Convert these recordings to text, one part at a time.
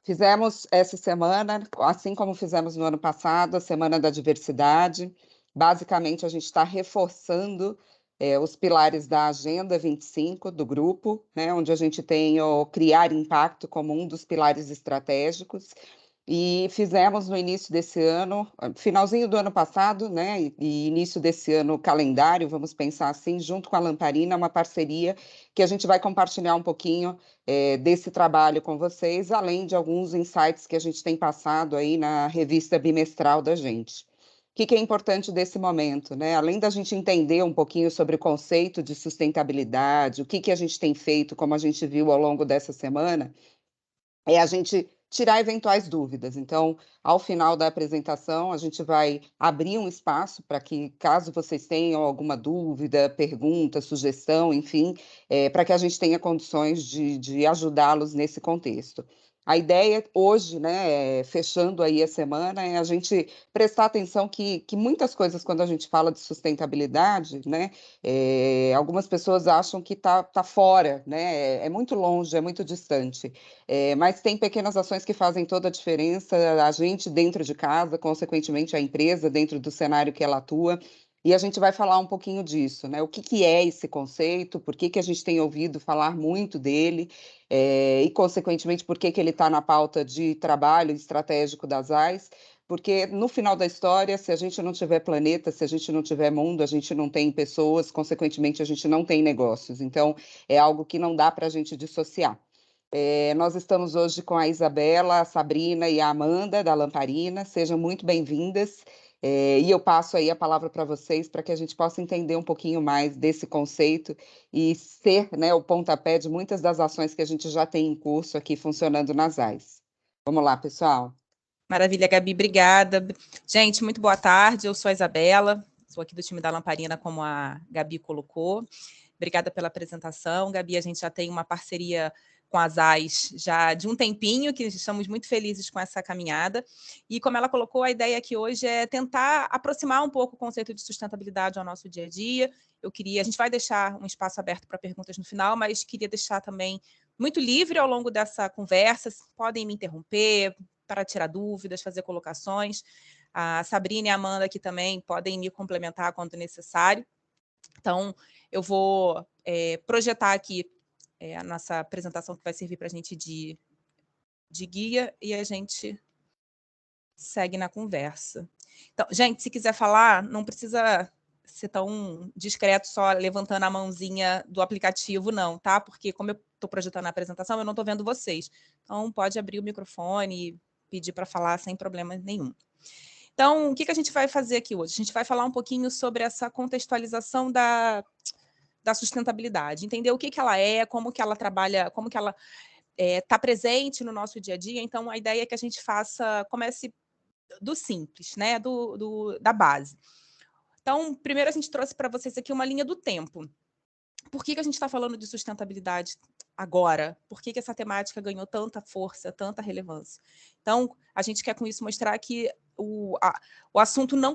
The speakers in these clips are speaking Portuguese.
Fizemos essa semana, assim como fizemos no ano passado, a Semana da Diversidade. Basicamente, a gente está reforçando, os pilares da Agenda 25 do grupo, né, onde a gente tem o criar impacto como um dos pilares estratégicos. E fizemos no início desse ano, finalzinho do ano passado, né, e início desse ano, o calendário, vamos pensar assim, junto com a Lamparina, uma parceria que a gente vai compartilhar um pouquinho, desse trabalho com vocês, além de alguns insights que a gente tem passado aí na revista bimestral da gente. O que que é importante desse momento, né? Além da gente entender um pouquinho sobre o conceito de sustentabilidade, o que que a gente tem feito, como a gente viu ao longo dessa semana, é a gente tirar eventuais dúvidas. Então, ao final da apresentação, a gente vai abrir um espaço para que, caso vocês tenham alguma dúvida, pergunta, sugestão, enfim, para que a gente tenha condições de ajudá-los nesse contexto. A ideia hoje, né, fechando aí a semana, é a gente prestar atenção que muitas coisas, quando a gente fala de sustentabilidade, né, algumas pessoas acham que tá fora, né, é muito longe, é muito distante. Mas tem pequenas ações que fazem toda a diferença, a gente dentro de casa, consequentemente a empresa dentro do cenário que ela atua, e a gente vai falar um pouquinho disso, né? O que que é esse conceito, por que que a gente tem ouvido falar muito dele, e consequentemente por que que ele está na pauta de trabalho estratégico das AIs, porque no final da história, se a gente não tiver planeta, se a gente não tiver mundo, a gente não tem pessoas, consequentemente a gente não tem negócios. Então, é algo que não dá para a gente dissociar. Nós estamos hoje com a Isabela, a Sabrina e a Amanda, da Lamparina. Sejam muito bem-vindas. E eu passo aí a palavra para vocês para que a gente possa entender um pouquinho mais desse conceito e ser, né, o pontapé de muitas das ações que a gente já tem em curso aqui funcionando nas AIS. Vamos lá, pessoal. Maravilha, Gabi, obrigada. Gente, muito boa tarde, eu sou a Isabela, sou aqui do time da Lamparina, como a Gabi colocou. Obrigada pela apresentação, Gabi, a gente já tem uma parceria com as AIS já de um tempinho, que estamos muito felizes com essa caminhada, e como ela colocou, a ideia aqui hoje é tentar aproximar um pouco o conceito de sustentabilidade ao nosso dia a dia. A gente vai deixar um espaço aberto para perguntas no final, mas queria deixar também muito livre ao longo dessa conversa, podem me interromper, para tirar dúvidas, fazer colocações. A Sabrina e a Amanda aqui também podem me complementar quando necessário. Então, eu vou projetar aqui a nossa apresentação, que vai servir para a gente de guia, e a gente segue na conversa. Então, gente, se quiser falar, não precisa ser tão discreto só levantando a mãozinha do aplicativo, não, tá? Porque como eu estou projetando a apresentação, eu não estou vendo vocês. Então, pode abrir o microfone e pedir para falar sem problema nenhum. Então, o que a gente vai fazer aqui hoje? A gente vai falar um pouquinho sobre essa contextualização da sustentabilidade, entender o que ela é, como que ela trabalha, como que ela está presente no nosso dia a dia. Então, a ideia é que a gente comece do simples, né? Da base. Então, primeiro a gente trouxe para vocês aqui uma linha do tempo. Por que a gente está falando de sustentabilidade agora? Por que essa temática ganhou tanta força, tanta relevância? Então, a gente quer com isso mostrar que o assunto não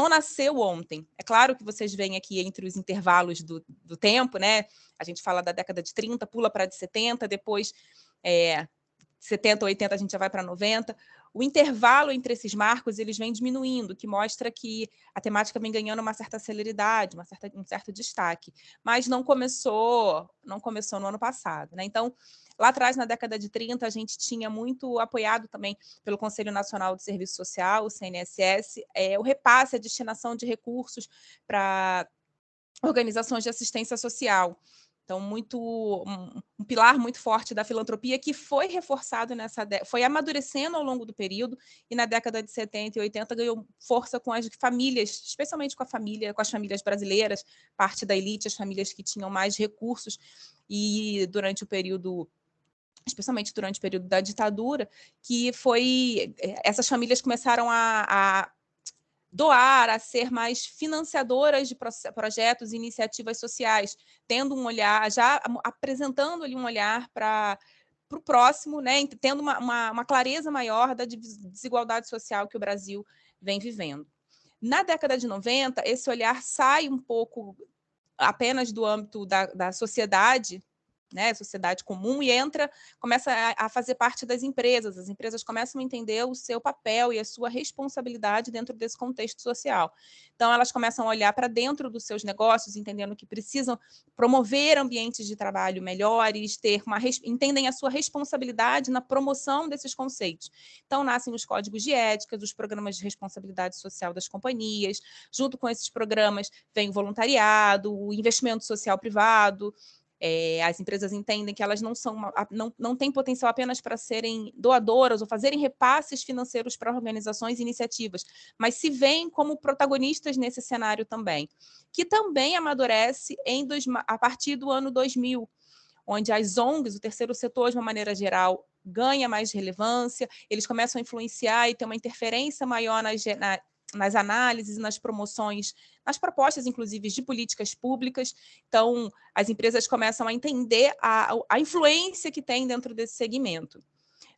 nasceu ontem. É claro que vocês veem aqui entre os intervalos do tempo, né? A gente fala da década de 30, pula para a de 70, depois 70, 80 a gente já vai para 90. O intervalo entre esses marcos eles vem diminuindo, que mostra que a temática vem ganhando uma certa celeridade, um certo destaque, mas não começou no ano passado, né? Então, lá atrás, na década de 30, a gente tinha muito apoiado também pelo Conselho Nacional de Serviço Social, o CNSS, o repasse, a destinação de recursos para organizações de assistência social. Então, um pilar muito forte da filantropia que foi reforçado foi amadurecendo ao longo do período, e na década de 70 e 80 ganhou força com as famílias, especialmente com as famílias brasileiras, parte da elite, as famílias que tinham mais recursos, e especialmente durante o período da ditadura, essas famílias começaram a doar, a ser mais financiadoras de projetos e iniciativas sociais, tendo um olhar, já apresentando ali um olhar para o próximo, né, tendo uma clareza maior da desigualdade social que o Brasil vem vivendo. Na década de 90, esse olhar sai um pouco apenas do âmbito da sociedade, né, sociedade comum, e começa a fazer parte das empresas. As empresas começam a entender o seu papel e a sua responsabilidade dentro desse contexto social. Então, elas começam a olhar para dentro dos seus negócios, entendendo que precisam promover ambientes de trabalho melhores, entendem a sua responsabilidade na promoção desses conceitos. Então, nascem os códigos de ética, os programas de responsabilidade social das companhias. Junto com esses programas, vem o voluntariado, o investimento social privado. As empresas entendem que elas não têm potencial apenas para serem doadoras ou fazerem repasses financeiros para organizações e iniciativas, mas se veem como protagonistas nesse cenário também, que também amadurece a partir do ano 2000, onde as ONGs, o terceiro setor, de uma maneira geral, ganha mais relevância, eles começam a influenciar e ter uma interferência maior nas análises, nas promoções, nas propostas, inclusive, de políticas públicas. Então, as empresas começam a entender a influência que tem dentro desse segmento.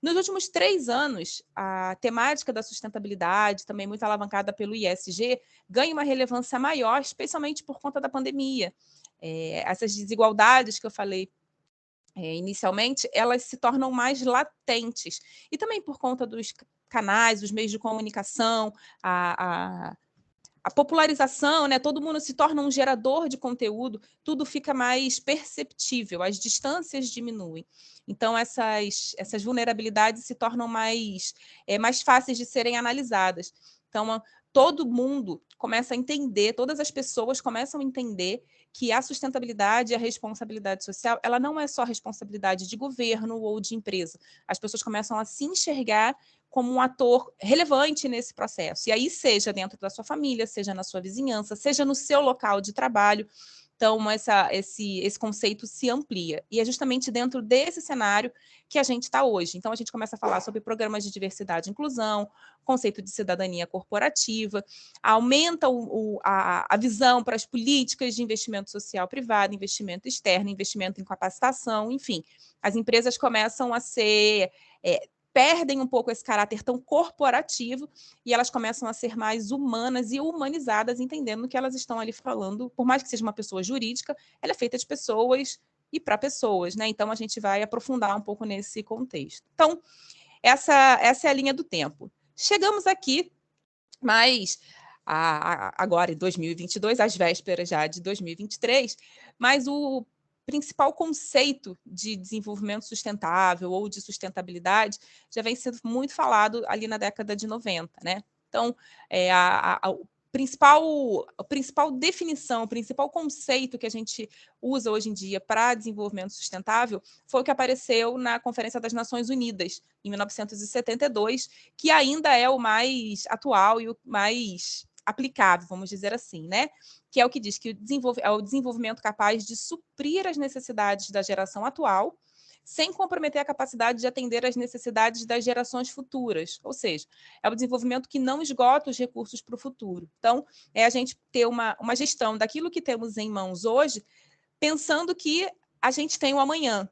Nos últimos 3 anos, a temática da sustentabilidade, também muito alavancada pelo ISG, ganha uma relevância maior, especialmente por conta da pandemia. Essas desigualdades que eu falei inicialmente, elas se tornam mais latentes. E também por conta dos canais, dos meios de comunicação, a popularização, né? Todo mundo se torna um gerador de conteúdo, tudo fica mais perceptível, as distâncias diminuem. Então, essas vulnerabilidades se tornam mais fáceis de serem analisadas. Então, todo mundo começa a entender, todas as pessoas começam a entender que a sustentabilidade e a responsabilidade social, ela não é só responsabilidade de governo ou de empresa. As pessoas começam a se enxergar como um ator relevante nesse processo. E aí, seja dentro da sua família, seja na sua vizinhança, seja no seu local de trabalho. Então, esse conceito se amplia. E é justamente dentro desse cenário que a gente está hoje. Então, a gente começa a falar sobre programas de diversidade e inclusão, conceito de cidadania corporativa, aumenta a visão para as políticas de investimento social privado, investimento externo, investimento em capacitação, enfim. As empresas começam a perdem um pouco esse caráter tão corporativo e elas começam a ser mais humanas e humanizadas, entendendo que elas estão ali falando, por mais que seja uma pessoa jurídica, ela é feita de pessoas e para pessoas, né? Então, a gente vai aprofundar um pouco nesse contexto. Então, essa é a linha do tempo. Chegamos aqui, mas agora em 2022, às vésperas já de 2023, mas o principal conceito de desenvolvimento sustentável ou de sustentabilidade já vem sendo muito falado ali na década de 90, né? Então, a principal definição, o principal conceito que a gente usa hoje em dia para desenvolvimento sustentável foi o que apareceu na Conferência das Nações Unidas, em 1972, que ainda é o mais atual e o mais aplicável, vamos dizer assim, né? Que é o que diz que é o desenvolvimento capaz de suprir as necessidades da geração atual, sem comprometer a capacidade de atender às necessidades das gerações futuras. Ou seja, é o desenvolvimento que não esgota os recursos para o futuro. Então, é a gente ter uma gestão daquilo que temos em mãos hoje, pensando que a gente tem o amanhã.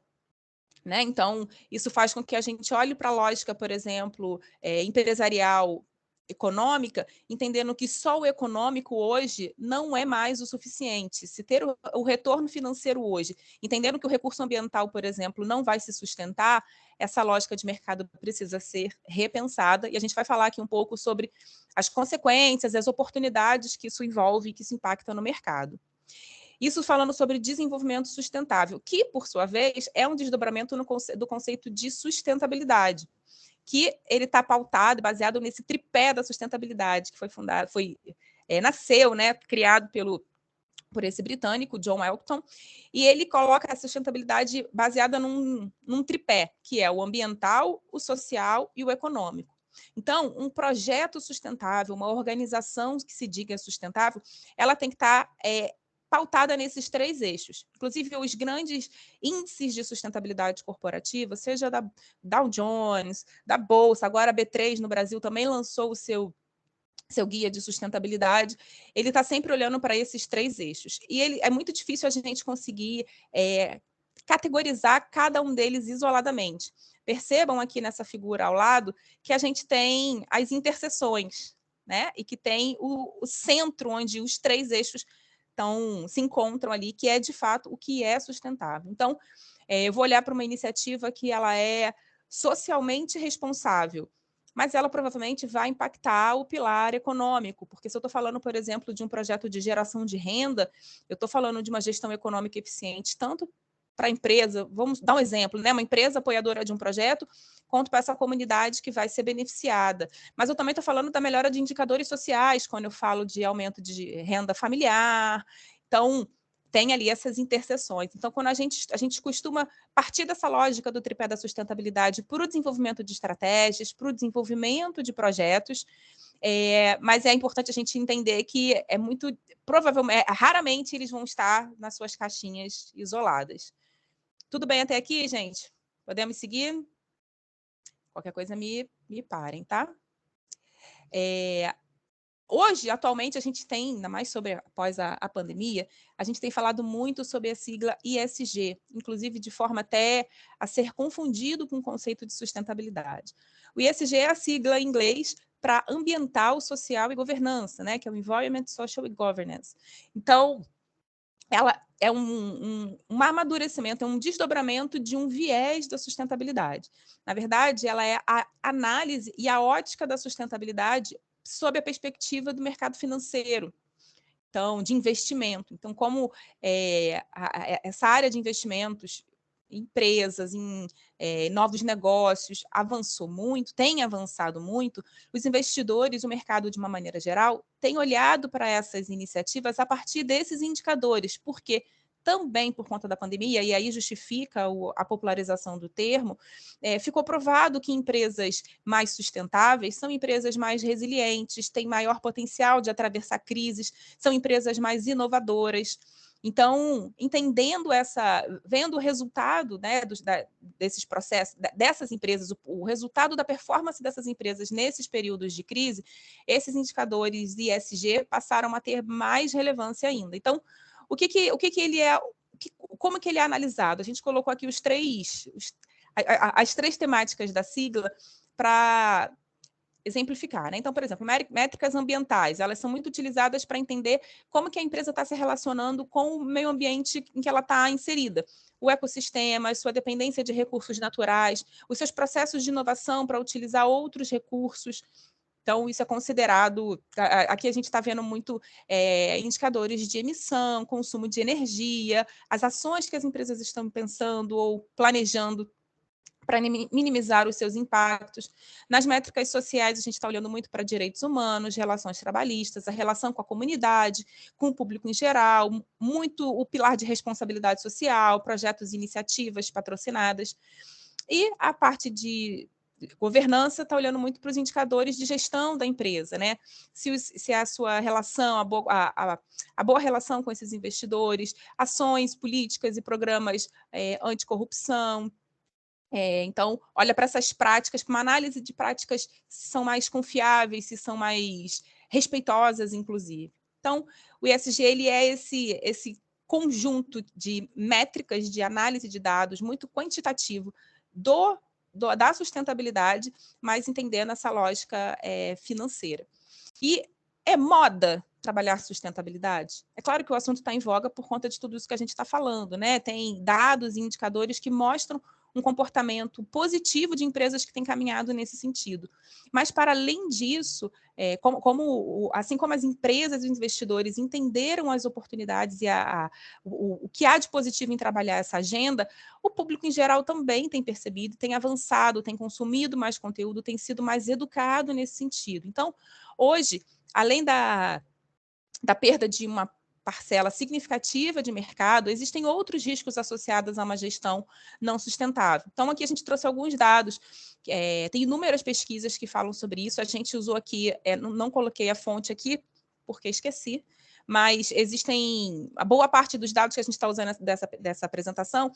Né? Então, isso faz com que a gente olhe para a lógica, por exemplo, empresarial, econômica, entendendo que só o econômico hoje não é mais o suficiente. Se ter o retorno financeiro hoje, entendendo que o recurso ambiental, por exemplo, não vai se sustentar, essa lógica de mercado precisa ser repensada, e a gente vai falar aqui um pouco sobre as consequências, as oportunidades que isso envolve e que isso impacta no mercado. Isso falando sobre desenvolvimento sustentável, que, por sua vez, é um desdobramento do conceito de sustentabilidade, que ele está pautado, baseado nesse tripé da sustentabilidade, que nasceu, né, criado por esse britânico, John Elkton, e ele coloca a sustentabilidade baseada num tripé, que é o ambiental, o social e o econômico. Então, um projeto sustentável, uma organização que se diga sustentável, ela tem que estar pautada nesses 3 eixos. Inclusive, os grandes índices de sustentabilidade corporativa, seja da Dow Jones, da Bolsa, agora a B3 no Brasil também lançou o seu guia de sustentabilidade, ele está sempre olhando para esses 3 eixos. E é muito difícil a gente conseguir categorizar cada um deles isoladamente. Percebam aqui nessa figura ao lado que a gente tem as interseções, né? E que tem o centro onde os 3 eixos se encontram ali, que é, de fato, o que é sustentável. Então, eu vou olhar para uma iniciativa que ela é socialmente responsável, mas ela provavelmente vai impactar o pilar econômico, porque se eu estou falando, por exemplo, de um projeto de geração de renda, eu estou falando de uma gestão econômica eficiente, tanto para a empresa, vamos dar um exemplo, né? Uma empresa apoiadora de um projeto, quanto para essa comunidade que vai ser beneficiada. Mas eu também estou falando da melhora de indicadores sociais, quando eu falo de aumento de renda familiar. Então, tem ali essas interseções. Então, quando a gente costuma partir dessa lógica do tripé da sustentabilidade para o desenvolvimento de estratégias, para o desenvolvimento de projetos, mas é importante a gente entender que é muito, provavelmente, raramente eles vão estar nas suas caixinhas isoladas. Tudo bem até aqui, gente? Podemos seguir? Qualquer coisa me parem, tá? Hoje, atualmente, a gente tem, ainda mais após a pandemia, a gente tem falado muito sobre a sigla ESG, inclusive de forma até a ser confundido com o conceito de sustentabilidade. O ESG é a sigla em inglês para ambiental, social e governança, né? Que é o Environment, Social e Governance. Então, ela é um amadurecimento, é um desdobramento de um viés da sustentabilidade. Na verdade, ela é a análise e a ótica da sustentabilidade sob a perspectiva do mercado financeiro, então, de investimento. Então, como essa área de investimentos, empresas, em novos negócios, avançou muito, tem avançado muito, os investidores, o mercado de uma maneira geral, tem olhado para essas iniciativas a partir desses indicadores, porque também por conta da pandemia, e aí justifica a popularização do termo, ficou provado que empresas mais sustentáveis são empresas mais resilientes, têm maior potencial de atravessar crises, são empresas mais inovadoras. Então, vendo o resultado, né, desses processos, dessas empresas, o resultado da performance dessas empresas nesses períodos de crise, esses indicadores ESG passaram a ter mais relevância ainda. Então, o que ele é, como que ele é analisado? A gente colocou aqui as três temáticas da sigla para exemplificar, né? Então, por exemplo, métricas ambientais, elas são muito utilizadas para entender como que a empresa está se relacionando com o meio ambiente em que ela está inserida. O ecossistema, sua dependência de recursos naturais, os seus processos de inovação para utilizar outros recursos. Então, isso é considerado... Aqui a gente está vendo muito indicadores de emissão, consumo de energia, as ações que as empresas estão pensando ou planejando para minimizar os seus impactos. Nas métricas sociais, a gente está olhando muito para direitos humanos, relações trabalhistas, a relação com a comunidade, com o público em geral, muito o pilar de responsabilidade social, projetos e iniciativas patrocinadas. E a parte de governança está olhando muito para os indicadores de gestão da empresa, né? Se a sua relação, a boa relação com esses investidores, ações, políticas e programas anticorrupção. Então, olha para essas práticas, para uma análise de práticas se são mais confiáveis, se são mais respeitosas, inclusive. Então, o ESG ele é esse conjunto de métricas de análise de dados muito quantitativo da sustentabilidade, mas entendendo essa lógica financeira. E é moda trabalhar sustentabilidade? É claro que o assunto está em voga por conta de tudo isso que a gente está falando, né? Tem dados e indicadores que mostram um comportamento positivo de empresas que têm caminhado nesse sentido. Mas, para além disso, assim como as empresas e os investidores entenderam as oportunidades e o que há de positivo em trabalhar essa agenda, o público em geral também tem percebido, tem avançado, tem consumido mais conteúdo, tem sido mais educado nesse sentido. Então, hoje, além da perda de uma parcela significativa de mercado, existem outros riscos associados a uma gestão não sustentável. Então, aqui a gente trouxe alguns dados, tem inúmeras pesquisas que falam sobre isso, a gente usou aqui, não coloquei a fonte aqui, porque esqueci, mas existem, a boa parte dos dados que a gente está usando dessa apresentação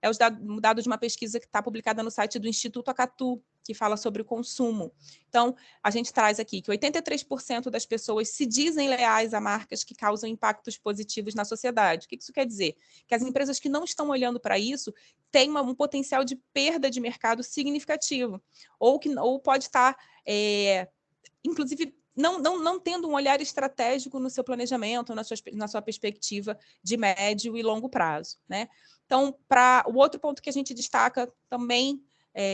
é os dados de uma pesquisa que está publicada no site do Instituto Acatu, que fala sobre o consumo. Então, a gente traz aqui que 83% das pessoas se dizem leais a marcas que causam impactos positivos na sociedade. O que isso quer dizer? Que as empresas que não estão olhando para isso têm um potencial de perda de mercado significativo, ou pode estar, inclusive, não tendo um olhar estratégico no seu planejamento, na sua perspectiva de médio e longo prazo, né? Então, o outro ponto que a gente destaca também,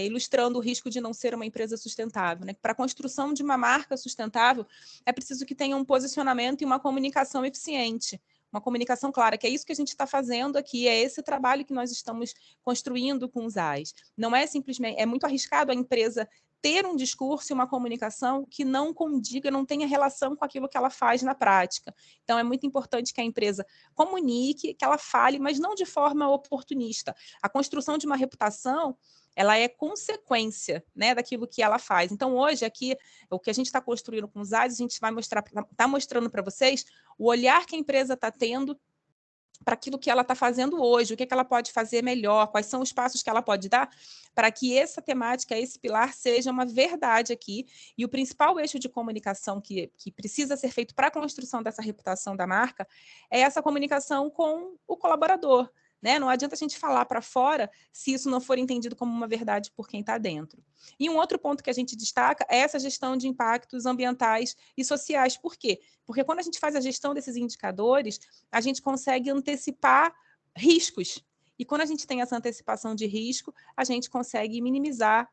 ilustrando o risco de não ser uma empresa sustentável, né? Para a construção de uma marca sustentável, é preciso que tenha um posicionamento e uma comunicação eficiente, uma comunicação clara, que é isso que a gente está fazendo aqui, é esse trabalho que nós estamos construindo com os AIs. Não é simplesmente, é muito arriscado a empresa ter um discurso e uma comunicação que não condiga, não tenha relação com aquilo que ela faz na prática. Então, é muito importante que a empresa comunique, que ela fale, mas não de forma oportunista. A construção de uma reputação, ela é consequência, né, daquilo que ela faz. Então, hoje, aqui, o que a gente está construindo com os AIs, a gente vai mostrar, está mostrando para vocês o olhar que a empresa está tendo para aquilo que ela está fazendo hoje, o que ela pode fazer melhor, quais são os passos que ela pode dar para que essa temática, esse pilar, seja uma verdade aqui. E o principal eixo de comunicação que precisa ser feito para a construção dessa reputação da marca é essa comunicação com o colaborador. Né? Não adianta a gente falar para fora se isso não for entendido como uma verdade por quem está dentro. E um outro ponto que a gente destaca é essa gestão de impactos ambientais e sociais. Por quê? Porque quando a gente faz a gestão desses indicadores, a gente consegue antecipar riscos. E quando a gente tem essa antecipação de risco, a gente consegue minimizar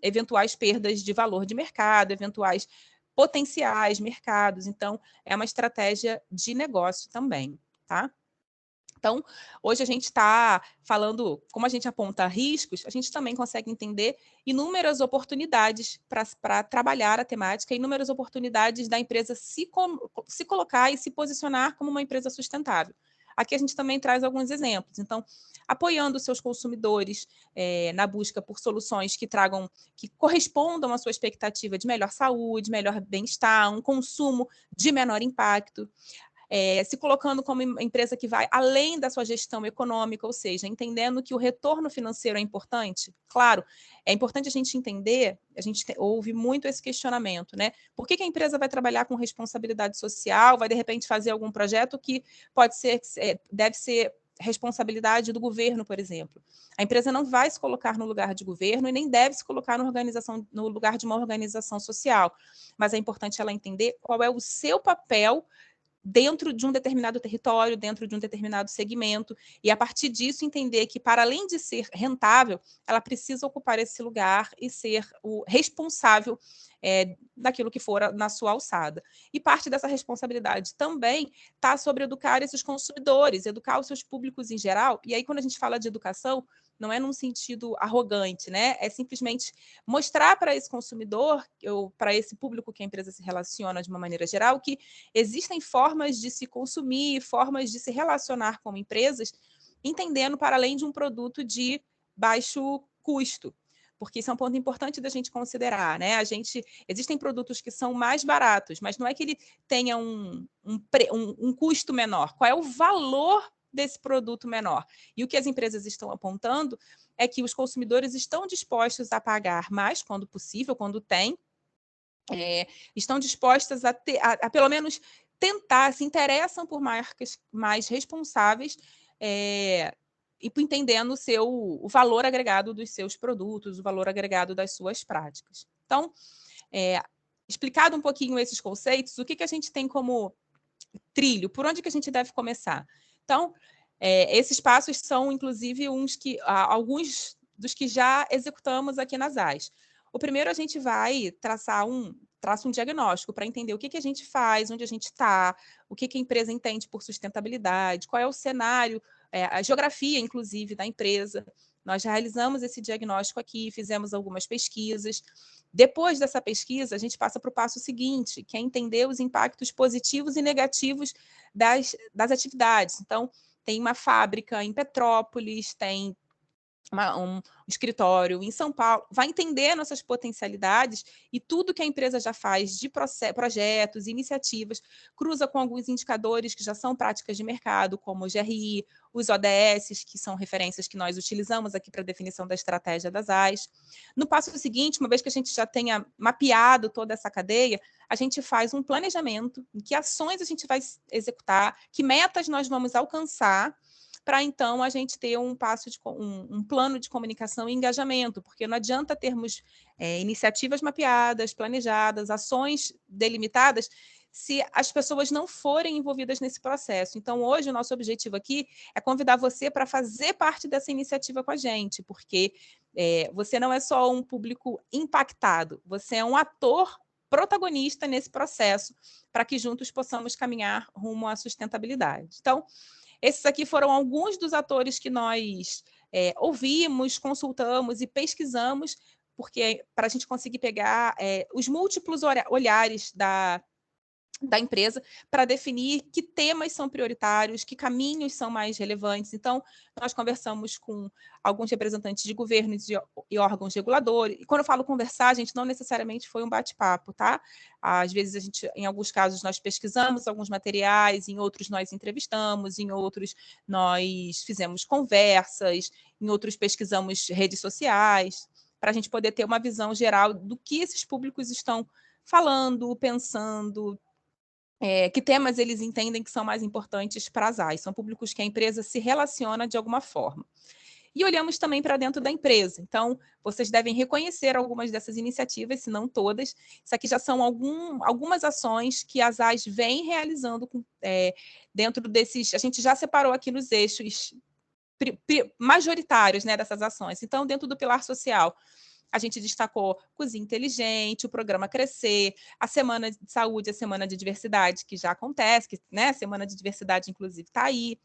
eventuais perdas de valor de mercado, eventuais potenciais mercados. Então, é uma estratégia de negócio também, tá? Então, hoje a gente está falando, como a gente aponta riscos, a gente também consegue entender inúmeras oportunidades para trabalhar a temática, inúmeras oportunidades da empresa se colocar e se posicionar como uma empresa sustentável. Aqui a gente também traz alguns exemplos. Então, apoiando os seus consumidores na busca por soluções que correspondam à sua expectativa de melhor saúde, melhor bem-estar, um consumo de menor impacto. Se colocando como empresa que vai além da sua gestão econômica, ou seja, entendendo que o retorno financeiro é importante. Claro, é importante a gente entender, a gente ouve muito esse questionamento, né? Por que a empresa vai trabalhar com responsabilidade social, vai de repente fazer algum projeto que deve ser responsabilidade do governo, por exemplo. A empresa não vai se colocar no lugar de governo e nem deve se colocar no lugar de uma organização social, mas é importante ela entender qual é o seu papel dentro de um determinado território, dentro de um determinado segmento, e a partir disso entender que, para além de ser rentável, ela precisa ocupar esse lugar e ser o responsável daquilo que for na sua alçada. E parte dessa responsabilidade também está sobre educar esses consumidores, educar os seus públicos em geral, e aí quando a gente fala de educação, não é num sentido arrogante, né? É simplesmente mostrar para esse consumidor, ou para esse público que a empresa se relaciona de uma maneira geral, que existem formas de se consumir, formas de se relacionar com empresas, entendendo para além de um produto de baixo custo. Porque isso é um ponto importante da gente considerar, né? Existem produtos que são mais baratos, mas não é que ele tenha um custo menor. Qual é o valor desse produto menor? E o que as empresas estão apontando é que os consumidores estão dispostos a pagar mais, quando possível, quando tem, estão dispostas a pelo menos tentar, se interessam por marcas mais responsáveis e entendendo o valor agregado dos seus produtos, o valor agregado das suas práticas. Então, explicado um pouquinho esses conceitos, o que a gente tem como trilho? Por onde que a gente deve começar? Então, esses passos são, inclusive, alguns dos que já executamos aqui nas AIS. O primeiro, a gente vai traça um diagnóstico para entender o que a gente faz, onde a gente está, o que a empresa entende por sustentabilidade, qual é o cenário, a geografia, inclusive, da empresa. Nós já realizamos esse diagnóstico aqui, fizemos algumas pesquisas. Depois dessa pesquisa, a gente passa para o passo seguinte, que é entender os impactos positivos e negativos das atividades. Então, tem uma fábrica em Petrópolis, tem um escritório em São Paulo, vai entender nossas potencialidades e tudo que a empresa já faz de projetos, iniciativas, cruza com alguns indicadores que já são práticas de mercado, como o GRI, os ODS, que são referências que nós utilizamos aqui para a definição da estratégia das AIS. No passo seguinte, uma vez que a gente já tenha mapeado toda essa cadeia, a gente faz um planejamento, em que ações a gente vai executar, que metas nós vamos alcançar, para então a gente ter um plano de comunicação e engajamento, porque não adianta termos iniciativas mapeadas, planejadas, ações delimitadas, se as pessoas não forem envolvidas nesse processo. Então, hoje, o nosso objetivo aqui é convidar você para fazer parte dessa iniciativa com a gente, porque você não é só um público impactado, você é um ator protagonista nesse processo, para que juntos possamos caminhar rumo à sustentabilidade. Então, esses aqui foram alguns dos atores que nós ouvimos, consultamos e pesquisamos, porque para a gente conseguir pegar os múltiplos olhares da empresa para definir que temas são prioritários, que caminhos são mais relevantes. Então, nós conversamos com alguns representantes de governos e órgãos reguladores. E quando eu falo conversar, gente, não necessariamente foi um bate-papo, tá? Às vezes, em alguns casos, nós pesquisamos alguns materiais, em outros nós entrevistamos, em outros nós fizemos conversas, em outros pesquisamos redes sociais, para a gente poder ter uma visão geral do que esses públicos estão falando, pensando, que temas eles entendem que são mais importantes para as AIs. São públicos que a empresa se relaciona de alguma forma. E olhamos também para dentro da empresa. Então, vocês devem reconhecer algumas dessas iniciativas, se não todas. Isso aqui já são algumas ações que as AIs vêm realizando dentro desses... A gente já separou aqui nos eixos majoritários, né, dessas ações. Então, dentro do pilar social, a gente destacou Cozinha Inteligente, o programa Crescer, a Semana de Saúde, a Semana de Diversidade, que já acontece, né? A Semana de Diversidade, inclusive, está aí.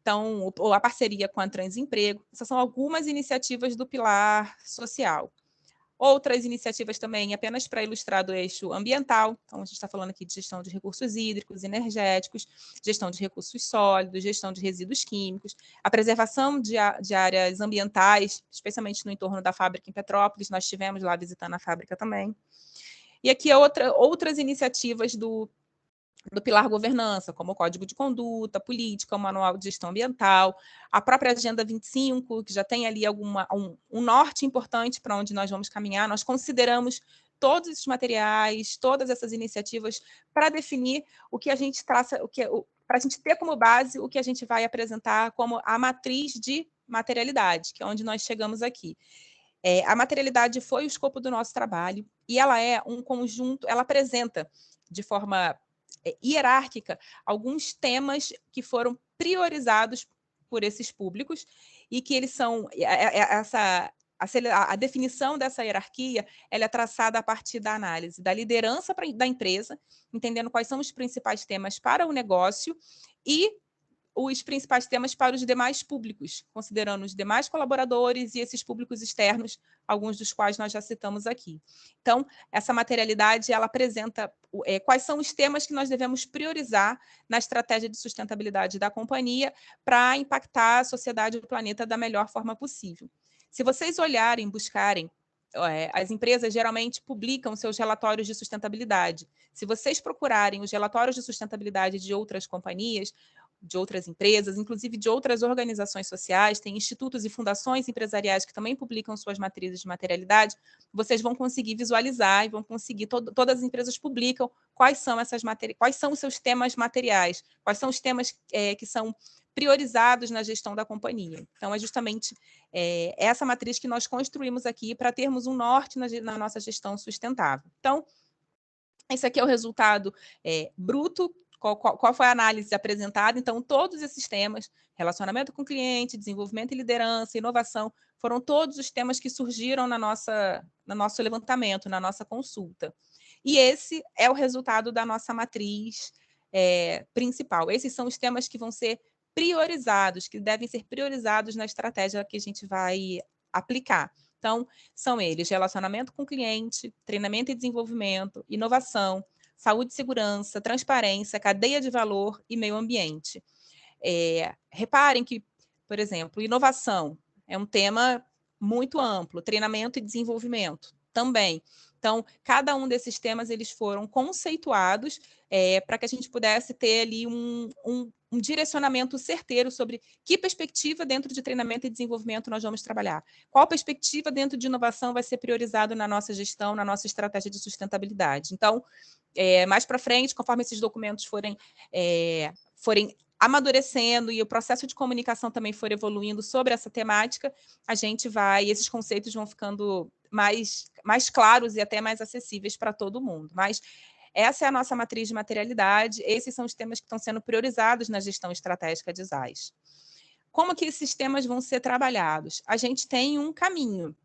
Então, a parceria com a Transemprego. Essas são algumas iniciativas do pilar social. Outras iniciativas também, apenas para ilustrar do eixo ambiental. Então, a gente está falando aqui de gestão de recursos hídricos, energéticos, gestão de recursos sólidos, gestão de resíduos químicos, a preservação de áreas ambientais, especialmente no entorno da fábrica em Petrópolis. Nós estivemos lá visitando a fábrica também. E aqui outras iniciativas do pilar governança, como o Código de Conduta, Política, o Manual de Gestão Ambiental, a própria Agenda 25, que já tem ali um norte importante para onde nós vamos caminhar. Nós consideramos todos esses materiais, todas essas iniciativas, para definir o que a gente traça, para a gente ter como base o que a gente vai apresentar como a matriz de materialidade, que é onde nós chegamos aqui. A materialidade foi o escopo do nosso trabalho, e ela é um conjunto, ela apresenta de forma hierárquica alguns temas que foram priorizados por esses públicos e que eles são a definição dessa hierarquia ela é traçada a partir da análise da liderança da empresa, entendendo quais são os principais temas para o negócio e os principais temas para os demais públicos, considerando os demais colaboradores e esses públicos externos, alguns dos quais nós já citamos aqui. Então, essa materialidade, ela apresenta quais são os temas que nós devemos priorizar na estratégia de sustentabilidade da companhia para impactar a sociedade e o planeta da melhor forma possível. Se vocês olharem, buscarem, as empresas geralmente publicam seus relatórios de sustentabilidade. Se vocês procurarem os relatórios de sustentabilidade de outras companhias, de outras empresas, inclusive de outras organizações sociais, tem institutos e fundações empresariais que também publicam suas matrizes de materialidade, vocês vão conseguir visualizar e vão conseguir, todas as empresas publicam quais são os seus temas materiais, quais são os temas que são priorizados na gestão da companhia. Então, é justamente essa matriz que nós construímos aqui para termos um norte na nossa gestão sustentável. Então, esse aqui é o resultado bruto. Qual foi a análise apresentada? Então, todos esses temas, relacionamento com o cliente, desenvolvimento e liderança, inovação, foram todos os temas que surgiram no nosso levantamento, na nossa consulta. E esse é o resultado da nossa matriz principal. Esses são os temas que vão ser priorizados, que devem ser priorizados na estratégia que a gente vai aplicar. Então, são eles: relacionamento com o cliente, treinamento e desenvolvimento, inovação, saúde e segurança, transparência, cadeia de valor e meio ambiente. Reparem que, por exemplo, inovação é um tema muito amplo, treinamento e desenvolvimento também. Então, cada um desses temas eles foram conceituados para que a gente pudesse ter ali um direcionamento certeiro sobre que perspectiva dentro de treinamento e desenvolvimento nós vamos trabalhar. Qual perspectiva dentro de inovação vai ser priorizado na nossa gestão, na nossa estratégia de sustentabilidade. Então, mais para frente, conforme esses documentos forem amadurecendo e o processo de comunicação também for evoluindo sobre essa temática, esses conceitos vão ficando mais claros e até mais acessíveis para todo mundo. Mas essa é a nossa matriz de materialidade, esses são os temas que estão sendo priorizados na gestão estratégica de SAIs. Como que esses temas vão ser trabalhados? A gente tem um caminho.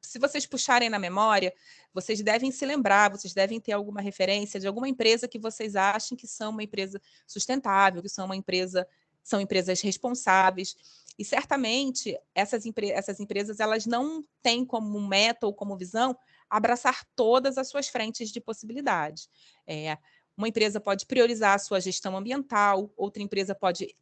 Se vocês puxarem na memória, vocês devem se lembrar, vocês devem ter alguma referência de alguma empresa que vocês achem que são uma empresa sustentável, que são empresas responsáveis. E certamente essas empresas elas não têm como meta ou como visão abraçar todas as suas frentes de possibilidades. Uma empresa pode priorizar a sua gestão ambiental, outra empresa pode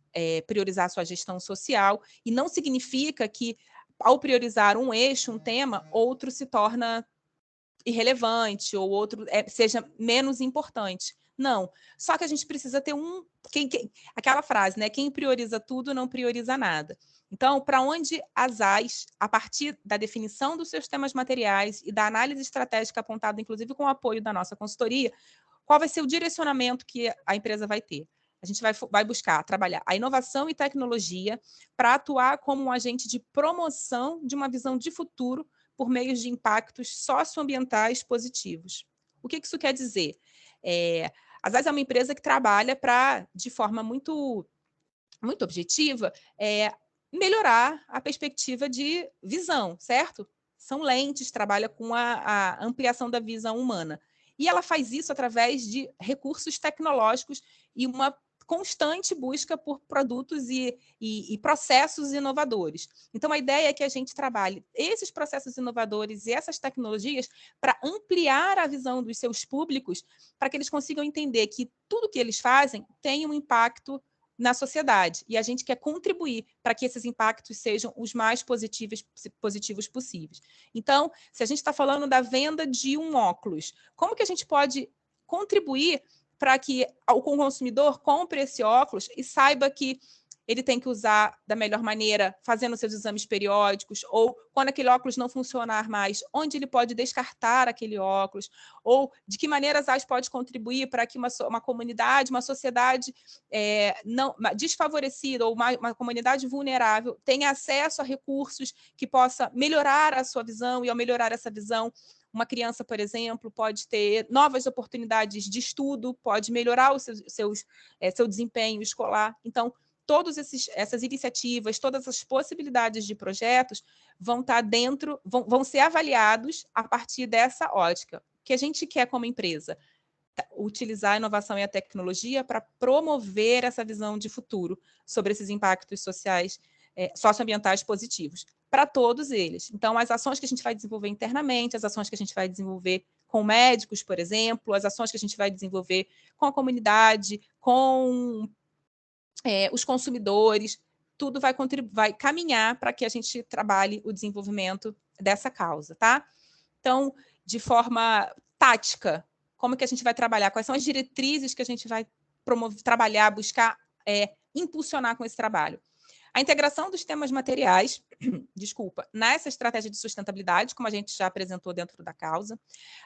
priorizar a sua gestão social, e não significa que, ao priorizar um eixo, um tema, outro se torna irrelevante ou outro seja menos importante. Não. Só que a gente precisa ter aquela frase, né? Quem prioriza tudo não prioriza nada. Então, para onde as AIs, a partir da definição dos seus temas materiais e da análise estratégica apontada, inclusive com o apoio da nossa consultoria, qual vai ser o direcionamento que a empresa vai ter? A gente vai buscar trabalhar a inovação e tecnologia para atuar como um agente de promoção de uma visão de futuro por meio de impactos socioambientais positivos. O que isso quer dizer? A ZAS é uma empresa que trabalha para, de forma muito objetiva, melhorar a perspectiva de visão, certo? São lentes, trabalha com a ampliação da visão humana. E ela faz isso através de recursos tecnológicos e uma constante busca por produtos e processos inovadores. Então, a ideia é que a gente trabalhe esses processos inovadores e essas tecnologias para ampliar a visão dos seus públicos, para que eles consigam entender que tudo que eles fazem tem um impacto na sociedade, e a gente quer contribuir para que esses impactos sejam os mais positivos possíveis. Então, se a gente está falando da venda de um óculos, como que a gente pode contribuir para que o consumidor compre esse óculos e saiba que ele tem que usar da melhor maneira, fazendo seus exames periódicos, ou quando aquele óculos não funcionar mais, onde ele pode descartar aquele óculos, ou de que maneira a ZAS pode contribuir para que uma comunidade, uma sociedade não desfavorecida ou uma comunidade vulnerável tenha acesso a recursos que possa melhorar a sua visão, e ao melhorar essa visão, uma criança, por exemplo, pode ter novas oportunidades de estudo, pode melhorar o seu desempenho escolar. Então, todas essas iniciativas, todas as possibilidades de projetos vão estar dentro, vão ser avaliados a partir dessa ótica. O que a gente quer como empresa? Utilizar a inovação e a tecnologia para promover essa visão de futuro sobre esses impactos sociais, socioambientais positivos, para todos eles. Então, as ações que a gente vai desenvolver internamente, as ações que a gente vai desenvolver com médicos, por exemplo, as ações que a gente vai desenvolver com a comunidade, com os consumidores, tudo vai caminhar para que a gente trabalhe o desenvolvimento dessa causa, tá? Então, de forma tática, como que a gente vai trabalhar? Quais são as diretrizes que a gente vai trabalhar, buscar impulsionar com esse trabalho? A integração dos temas materiais, nessa estratégia de sustentabilidade, como a gente já apresentou dentro da causa,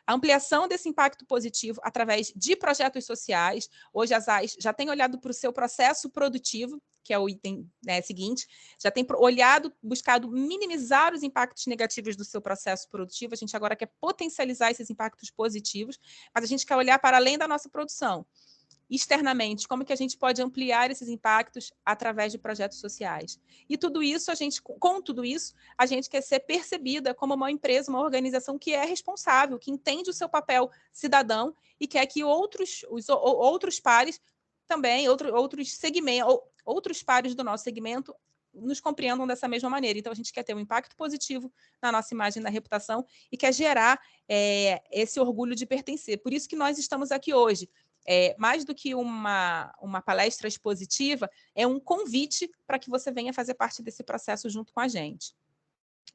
a ampliação desse impacto positivo através de projetos sociais. Hoje a ZAS já tem olhado para o seu processo produtivo, que é o item seguinte, já tem buscado minimizar os impactos negativos do seu processo produtivo. A gente agora quer potencializar esses impactos positivos, mas a gente quer olhar para além da nossa produção. Externamente, como que a gente pode ampliar esses impactos através de projetos sociais. E tudo isso, com tudo isso, a gente quer ser percebida como uma empresa, uma organização que é responsável, que entende o seu papel cidadão e quer que outros pares também, outros segmentos, outros pares do nosso segmento nos compreendam dessa mesma maneira. Então, a gente quer ter um impacto positivo na nossa imagem, na reputação, e quer gerar esse orgulho de pertencer. Por isso que nós estamos aqui hoje. Mais do que uma palestra expositiva, é um convite para que você venha fazer parte desse processo junto com a gente.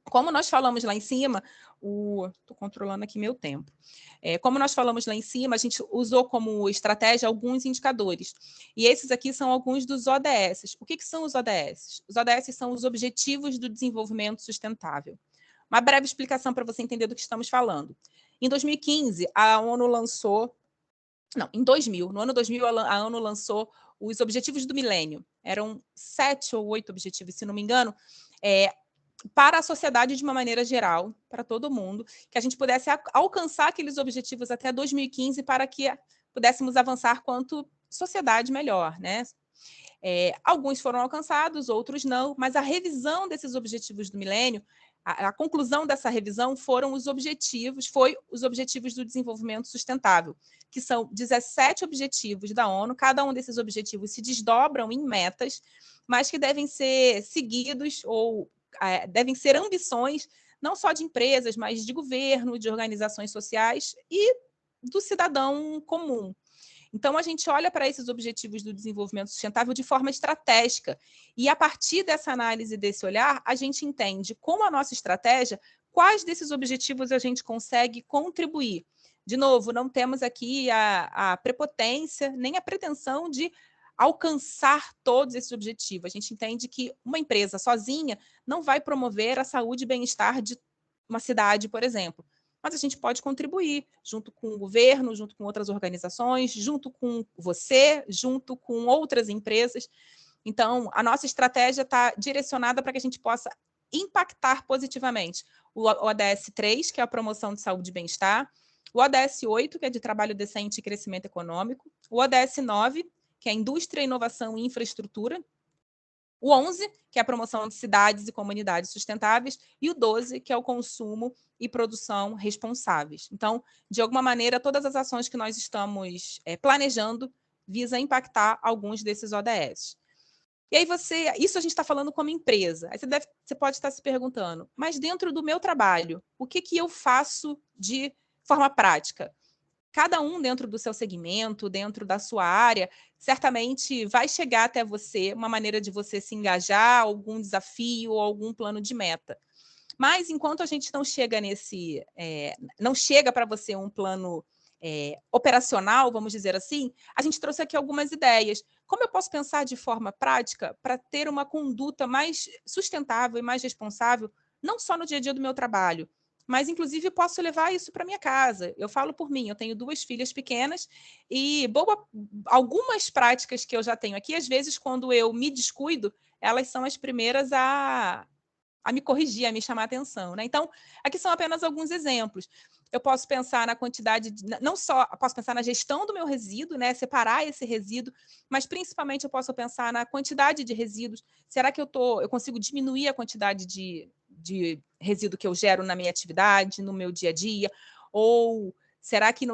Como nós falamos lá em cima, estou controlando aqui meu tempo. Como nós falamos lá em cima, a gente usou como estratégia alguns indicadores. E esses aqui são alguns dos ODS. O que são os ODS? Os ODS são os Objetivos do Desenvolvimento Sustentável. Uma breve explicação para você entender do que estamos falando. Em 2015, a ONU lançou Não, em 2000. No ano 2000, a ONU lançou os Objetivos do Milênio. Eram 7 ou 8 objetivos, se não me engano, para a sociedade de uma maneira geral, para todo mundo, que a gente pudesse alcançar aqueles objetivos até 2015 para que pudéssemos avançar quanto sociedade melhor, né? Alguns foram alcançados, outros não, mas a revisão desses objetivos do milênio, a conclusão dessa revisão foi os objetivos do desenvolvimento sustentável, que são 17 objetivos da ONU, cada um desses objetivos se desdobram em metas, mas que devem ser seguidos ou devem ser ambições não só de empresas, mas de governo, de organizações sociais e do cidadão comum. Então, a gente olha para esses objetivos do desenvolvimento sustentável de forma estratégica. E, a partir dessa análise, desse olhar, a gente entende, com a nossa estratégia, quais desses objetivos a gente consegue contribuir. De novo, não temos aqui a prepotência, nem a pretensão de alcançar todos esses objetivos. A gente entende que uma empresa sozinha não vai promover a saúde e bem-estar de uma cidade, por exemplo. Mas a gente pode contribuir junto com o governo, junto com outras organizações, junto com você, junto com outras empresas. Então, a nossa estratégia está direcionada para que a gente possa impactar positivamente o ODS 3, que é a promoção de saúde e bem-estar, o ODS 8, que é de trabalho decente e crescimento econômico, o ODS 9, que é indústria, inovação e infraestrutura, o 11, que é a promoção de cidades e comunidades sustentáveis, e o 12, que é o consumo e produção responsáveis. Então, de alguma maneira, todas as ações que nós estamos planejando visa impactar alguns desses ODS. E aí isso a gente está falando como empresa. Aí você pode estar se perguntando, mas dentro do meu trabalho, o que eu faço de forma prática? Cada um dentro do seu segmento, dentro da sua área, certamente vai chegar até você uma maneira de você se engajar, algum desafio ou algum plano de meta. Mas enquanto a gente não chega não chega para você um plano operacional, vamos dizer assim, a gente trouxe aqui algumas ideias. Como eu posso pensar de forma prática para ter uma conduta mais sustentável e mais responsável, não só no dia a dia do meu trabalho, mas inclusive posso levar isso para minha casa. Eu falo por mim, eu tenho 2 filhas pequenas e algumas práticas que eu já tenho aqui, às vezes quando eu me descuido, elas são as primeiras a me corrigir, a me chamar a atenção, né? Então, aqui são apenas alguns exemplos. Eu posso pensar na quantidade, não só posso pensar na gestão do meu resíduo, né? Separar esse resíduo, mas principalmente eu posso pensar na quantidade de resíduos. Será que eu consigo diminuir a quantidade de resíduo que eu gero na minha atividade, no meu dia a dia? Ou será que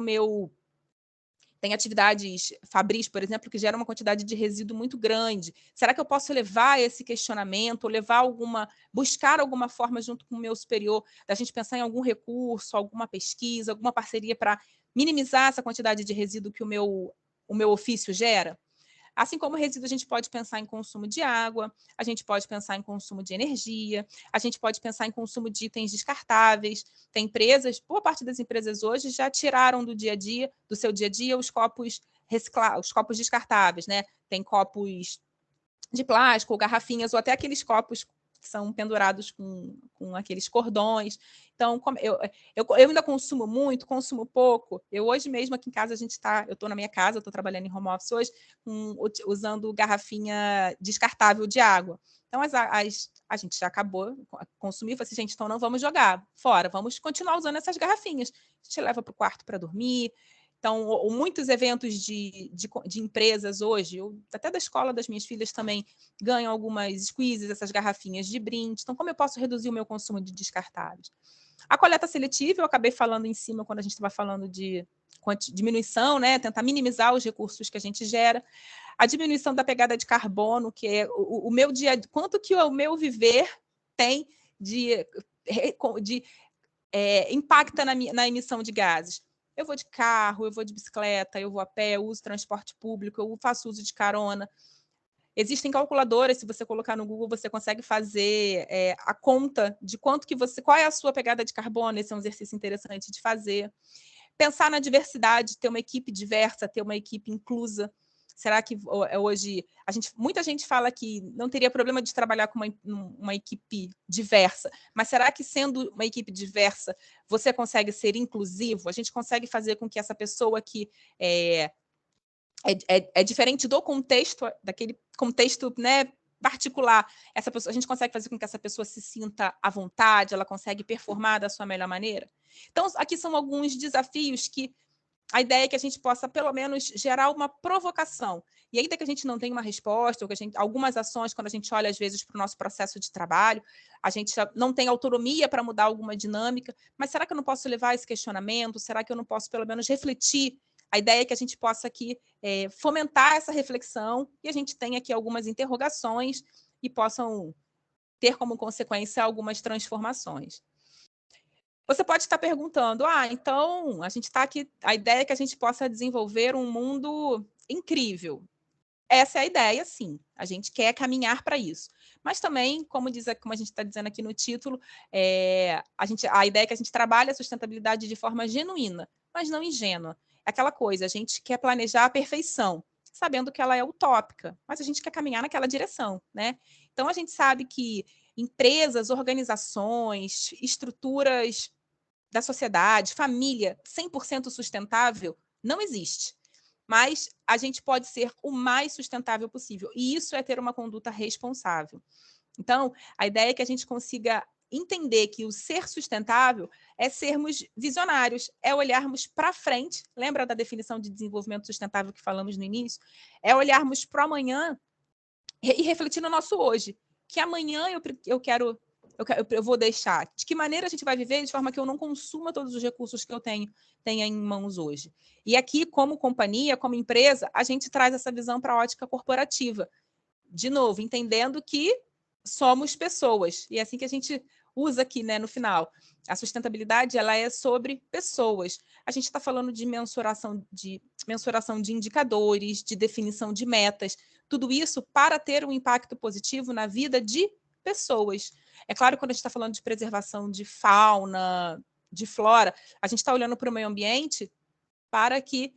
tem atividades fabris, por exemplo, que geram uma quantidade de resíduo muito grande. Será que eu posso levar esse questionamento, ou buscar alguma forma junto com o meu superior, da gente pensar em algum recurso, alguma pesquisa, alguma parceria para minimizar essa quantidade de resíduo que o meu ofício gera? Assim como resíduo, a gente pode pensar em consumo de água, a gente pode pensar em consumo de energia, a gente pode pensar em consumo de itens descartáveis. Tem empresas, boa parte das empresas hoje já tiraram do seu dia a dia, os copos os copos descartáveis, né? Tem copos de plástico, ou garrafinhas, ou até aqueles copos que são pendurados com aqueles cordões. Então, eu ainda consumo pouco. Hoje mesmo aqui em casa eu estou na minha casa, eu estou trabalhando em home office hoje, usando garrafinha descartável de água. Então, a gente já acabou de consumir, falei assim, gente, então não vamos jogar fora, vamos continuar usando essas garrafinhas. A gente leva para o quarto para dormir. Então, muitos eventos de empresas hoje, até da escola das minhas filhas também, ganham algumas squeezes, essas garrafinhas de brinde. Então, como eu posso reduzir o meu consumo de descartáveis? A coleta seletiva, eu acabei falando em cima quando a gente estava falando de diminuição, né? Tentar minimizar os recursos que a gente gera. A diminuição da pegada de carbono, que é o meu dia, quanto que o meu viver tem impacta na emissão de gases. Eu vou de carro, eu vou de bicicleta, eu vou a pé, eu uso transporte público, eu faço uso de carona. Existem calculadoras, se você colocar no Google, você consegue fazer a conta de qual é a sua pegada de carbono. Esse é um exercício interessante de fazer. Pensar na diversidade, ter uma equipe diversa, ter uma equipe inclusa. Será que hoje muita gente fala que não teria problema de trabalhar com uma equipe diversa, mas será que sendo uma equipe diversa você consegue ser inclusivo? A gente consegue fazer com que essa pessoa que é diferente do contexto, daquele contexto, né, particular, a gente consegue fazer com que essa pessoa se sinta à vontade, ela consegue performar da sua melhor maneira? Então, aqui são alguns desafios que a ideia é que a gente possa, pelo menos, gerar uma provocação. E ainda que a gente não tenha uma resposta, ou que algumas ações, quando a gente olha, às vezes, para o nosso processo de trabalho, a gente não tem autonomia para mudar alguma dinâmica, mas será que eu não posso levar esse questionamento? Será que eu não posso, pelo menos, refletir? A ideia é que a gente possa aqui fomentar essa reflexão e a gente tenha aqui algumas interrogações e possam ter como consequência algumas transformações. Você pode estar perguntando, então a gente está aqui, a ideia é que a gente possa desenvolver um mundo incrível. Essa é a ideia, sim. A gente quer caminhar para isso. Mas também, como a gente está dizendo aqui no título, a ideia é que a gente trabalhe a sustentabilidade de forma genuína, mas não ingênua. É aquela coisa, a gente quer planejar a perfeição, sabendo que ela é utópica, mas a gente quer caminhar naquela direção, né? Então, a gente sabe que empresas, organizações, estruturas da sociedade, família 100% sustentável, não existe. Mas a gente pode ser o mais sustentável possível. E isso é ter uma conduta responsável. Então, a ideia é que a gente consiga entender que o ser sustentável é sermos visionários, é olharmos para frente. Lembra da definição de desenvolvimento sustentável que falamos no início? É olharmos para o amanhã e refletir no nosso hoje. Que amanhã eu vou deixar. De que maneira a gente vai viver de forma que eu não consuma todos os recursos que eu tenha em mãos hoje. E aqui, como companhia, como empresa, a gente traz essa visão para a ótica corporativa. De novo, entendendo que somos pessoas. E é assim que a gente usa aqui, né, no final. A sustentabilidade, ela é sobre pessoas. A gente está falando de mensuração de indicadores, de definição de metas. Tudo isso para ter um impacto positivo na vida de pessoas. É claro, quando a gente está falando de preservação de fauna, de flora, a gente está olhando para o meio ambiente para que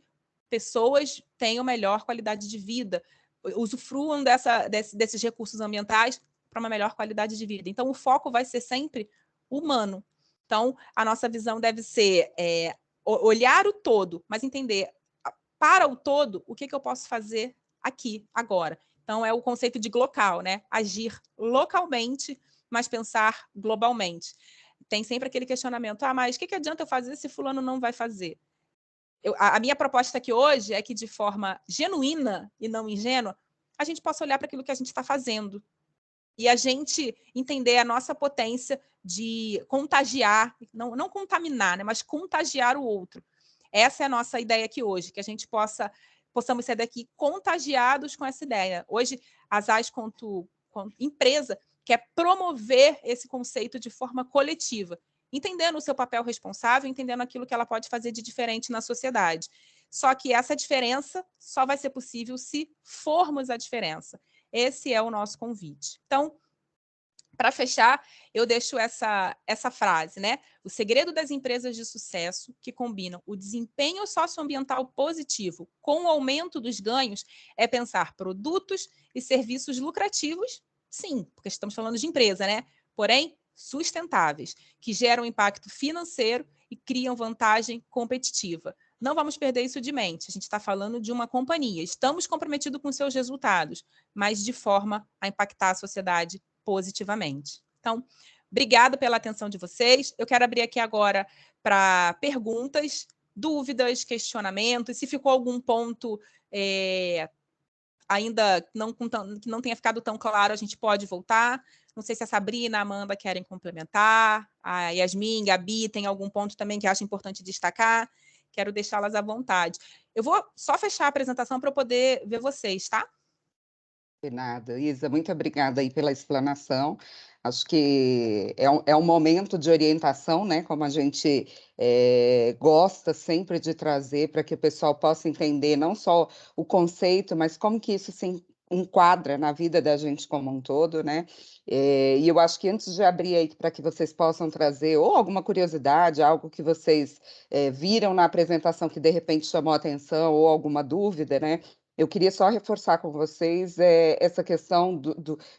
pessoas tenham melhor qualidade de vida, usufruam desses recursos ambientais para uma melhor qualidade de vida. Então, o foco vai ser sempre humano. Então, a nossa visão deve ser olhar o todo, mas entender para o todo o que eu posso fazer aqui, agora. Então, é o conceito de glocal, né? Agir localmente, mas pensar globalmente. Tem sempre aquele questionamento, mas o que adianta eu fazer se fulano não vai fazer? A minha proposta aqui hoje é que, de forma genuína e não ingênua, a gente possa olhar para aquilo que a gente está fazendo e a gente entender a nossa potência de contagiar, não contaminar, né, mas contagiar o outro. Essa é a nossa ideia aqui hoje, que a gente possamos ser daqui contagiados com essa ideia. Hoje, a ASAIS, quanto empresa, quer promover esse conceito de forma coletiva, entendendo o seu papel responsável, entendendo aquilo que ela pode fazer de diferente na sociedade. Só que essa diferença só vai ser possível se formos a diferença. Esse é o nosso convite. Então, para fechar, eu deixo essa frase, né? O segredo das empresas de sucesso que combinam o desempenho socioambiental positivo com o aumento dos ganhos é pensar produtos e serviços lucrativos, sim, porque estamos falando de empresa, né? Porém, sustentáveis, que geram impacto financeiro e criam vantagem competitiva. Não vamos perder isso de mente. A gente está falando de uma companhia. Estamos comprometidos com seus resultados, mas de forma a impactar a sociedade positivamente. Então, obrigado pela atenção de vocês. Eu quero abrir aqui agora para perguntas, dúvidas, questionamentos. Se ficou algum ponto ainda que não tenha ficado tão claro, a gente pode voltar. Não sei se a Sabrina, a Amanda querem complementar, a Yasmin, Gabi, tem algum ponto também que acho importante destacar. Quero deixá-las à vontade. Eu vou só fechar a apresentação para eu poder ver vocês, tá? De nada. Isa, muito obrigada aí pela explanação. Acho que é um momento de orientação, né? Como a gente gosta sempre de trazer para que o pessoal possa entender não só o conceito, mas como que isso se enquadra na vida da gente como um todo, né? E eu acho que antes de abrir aí para que vocês possam trazer ou alguma curiosidade, algo que vocês viram na apresentação que de repente chamou a atenção ou alguma dúvida, né? Eu queria só reforçar com vocês essa questão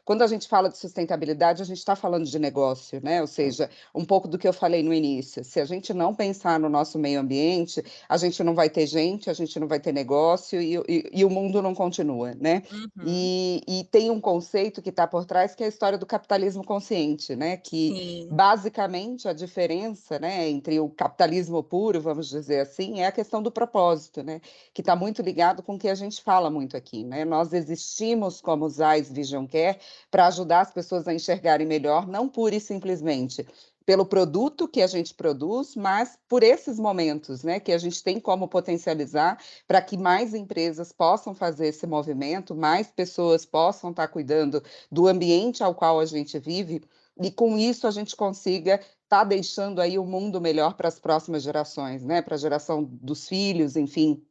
quando a gente fala de sustentabilidade, a gente está falando de negócio, né? Ou seja, um pouco do que eu falei no início. Se a gente não pensar no nosso meio ambiente, a gente não vai ter gente, a gente não vai ter negócio e o mundo não continua, né? Uhum. E tem um conceito que está por trás, que é a história do capitalismo consciente, né? Que Sim. basicamente a diferença, né, entre o capitalismo puro, vamos dizer assim, é a questão do propósito, né? Que está muito ligado com o que a gente fala muito aqui, né? Nós existimos como Zais Vision Care para ajudar as pessoas a enxergarem melhor, não pura e simplesmente pelo produto que a gente produz, mas por esses momentos, né, que a gente tem como potencializar para que mais empresas possam fazer esse movimento, mais pessoas possam estar cuidando do ambiente ao qual a gente vive, e com isso a gente consiga estar deixando aí o mundo melhor para as próximas gerações, né, para a geração dos filhos, enfim,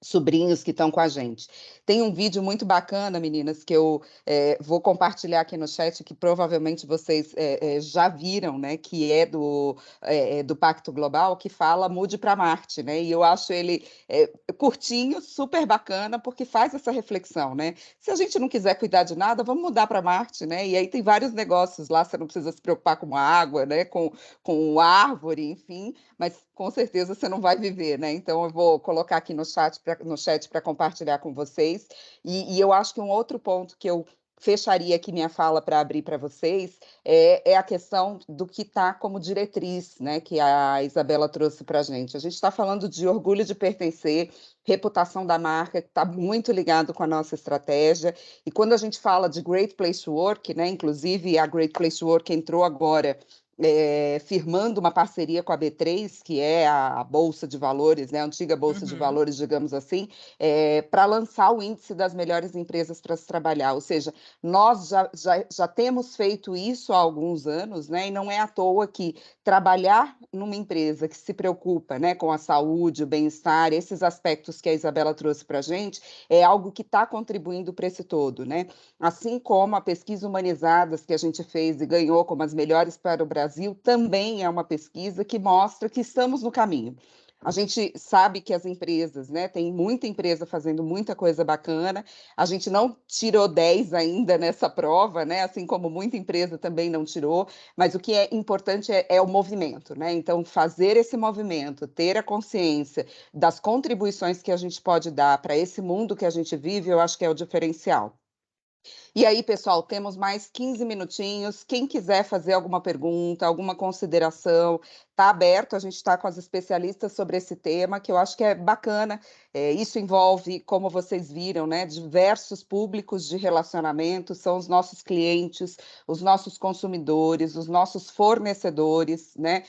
sobrinhos que estão com a gente. Tem um vídeo muito bacana, meninas, que eu vou compartilhar aqui no chat, que provavelmente vocês já viram, né? Que é do Pacto Global, que fala Mude para Marte, né? E eu acho ele curtinho, super bacana, porque faz essa reflexão, né? Se a gente não quiser cuidar de nada, vamos mudar para Marte, né? E aí tem vários negócios lá, você não precisa se preocupar com a água, né? Com árvore, enfim, mas com certeza você não vai viver, né? Então eu vou colocar aqui no chat para compartilhar com vocês. E eu acho que um outro ponto que eu fecharia aqui minha fala para abrir para vocês é a questão do que está como diretriz, né? Que a Isabela trouxe para a gente. A gente está falando de orgulho de pertencer, reputação da marca, que está muito ligado com a nossa estratégia. E quando a gente fala de Great Place to Work, né? Inclusive a Great Place to Work entrou agora firmando uma parceria com a B3, que é a Bolsa de Valores, né, a antiga Bolsa de Uhum. Valores, digamos assim, para lançar o índice das melhores empresas para se trabalhar. Ou seja, nós já temos feito isso há alguns anos, né, e não é à toa que trabalhar numa empresa que se preocupa, né, com a saúde, o bem-estar, esses aspectos que a Isabela trouxe para a gente, é algo que está contribuindo para esse todo, né? Assim como a pesquisa Humanizadas que a gente fez e ganhou como as melhores para o Brasil, também é uma pesquisa que mostra que estamos no caminho. A gente sabe que as empresas, né, tem muita empresa fazendo muita coisa bacana, a gente não tirou 10 ainda nessa prova, né, assim como muita empresa também não tirou, mas o que é importante é o movimento, né, então fazer esse movimento, ter a consciência das contribuições que a gente pode dar para esse mundo que a gente vive, eu acho que é o diferencial. E aí, pessoal, temos mais 15 minutinhos. Quem quiser fazer alguma pergunta, alguma consideração, está aberto. A gente está com as especialistas sobre esse tema, que eu acho que é bacana. Isso envolve, como vocês viram, né, diversos públicos de relacionamento, são os nossos clientes, os nossos consumidores, os nossos fornecedores, né?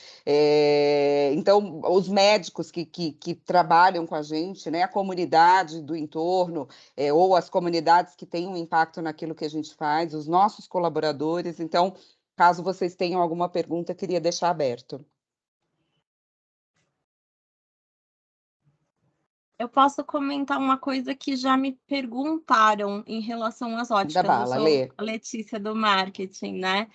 Então, os médicos que trabalham com a gente, né, a comunidade do entorno, ou as comunidades que têm um impacto naquilo que a gente faz, os nossos colaboradores. Então, caso vocês tenham alguma pergunta, queria deixar aberto. Eu posso comentar uma coisa que já me perguntaram em relação às Da óticas. Eu bala, sou Lê. a Letícia do marketing, né?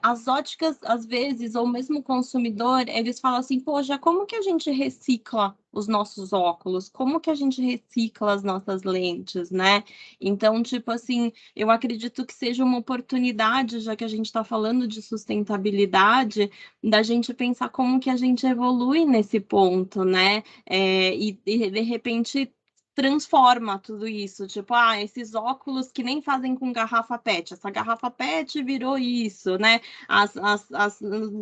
As óticas, às vezes, ou mesmo o consumidor, eles falam assim, poxa, como que a gente recicla os nossos óculos? Como que a gente recicla as nossas lentes, né? Então, tipo assim, eu acredito que seja uma oportunidade, já que a gente está falando de sustentabilidade, da gente pensar como que a gente evolui nesse ponto, né? E de repente transforma tudo isso, tipo, esses óculos que nem fazem com garrafa PET, essa garrafa PET virou isso, né?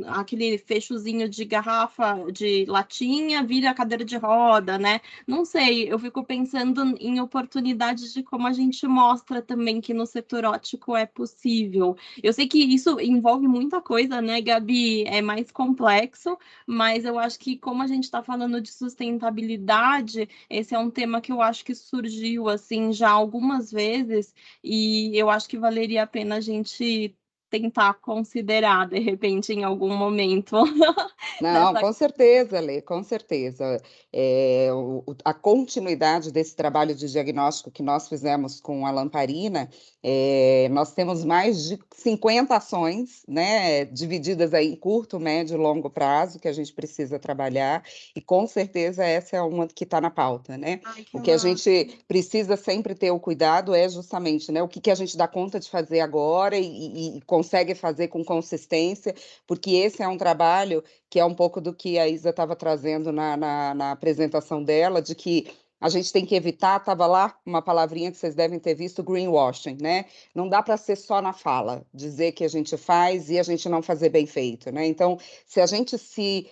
Aquele fechozinho de garrafa de latinha vira cadeira de roda, né? Não sei, eu fico pensando em oportunidades de como a gente mostra também que no setor óptico é possível. Eu sei que isso envolve muita coisa, né, Gabi? É mais complexo, mas eu acho que como a gente está falando de sustentabilidade, esse é um tema que eu acho que surgiu assim já algumas vezes e eu acho que valeria a pena a gente tentar considerar, de repente, em algum momento. Não, dessa... com certeza, Lê, com certeza. A continuidade desse trabalho de diagnóstico que nós fizemos com a Lamparina, nós temos mais de 50 ações, né, divididas aí em curto, médio e longo prazo, que a gente precisa trabalhar, e com certeza essa é uma que está na pauta, né? Ai, O que a gente precisa sempre ter o cuidado é justamente, né, o que a gente dá conta de fazer agora e consegue fazer com consistência, porque esse é um trabalho que é um pouco do que a Isa estava trazendo na apresentação dela, de que a gente tem que evitar, estava lá uma palavrinha que vocês devem ter visto, greenwashing, né? Não dá para ser só na fala, dizer que a gente faz e a gente não fazer bem feito, né? Então, se a gente se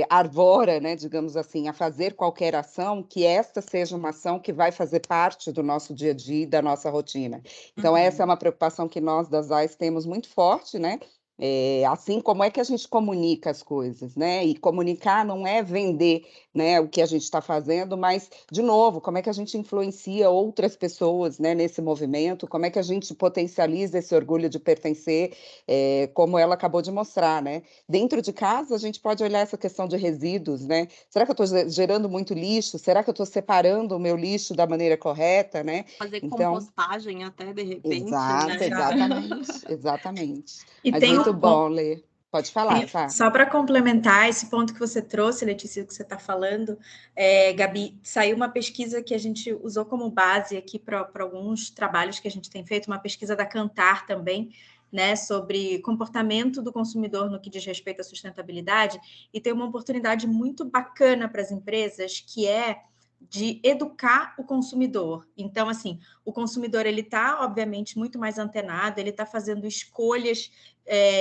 arvora, né, digamos assim, a fazer qualquer ação, que esta seja uma ação que vai fazer parte do nosso dia a dia e da nossa rotina. Então, essa é uma preocupação que nós das AIS temos muito forte, né? Assim como é que a gente comunica as coisas, né? E comunicar não é vender, né, o que a gente está fazendo, mas, de novo, como é que a gente influencia outras pessoas, né, nesse movimento, como é que a gente potencializa esse orgulho de pertencer, como ela acabou de mostrar, né? Dentro de casa, a gente pode olhar essa questão de resíduos, né? Será que eu estou gerando muito lixo? Será que eu estou separando o meu lixo da maneira correta, né? Fazer Então, compostagem até, de repente, exato, né? exatamente. E Mas tem muito bom, Lê. Pode falar, Sá. Só para complementar esse ponto que você trouxe, Letícia, que você está falando, Gabi, saiu uma pesquisa que a gente usou como base aqui para alguns trabalhos que a gente tem feito, uma pesquisa da Kantar também, né, sobre comportamento do consumidor no que diz respeito à sustentabilidade, e tem uma oportunidade muito bacana para as empresas, que é de educar o consumidor. Então, assim, o consumidor, ele está, obviamente, muito mais antenado, ele está fazendo escolhas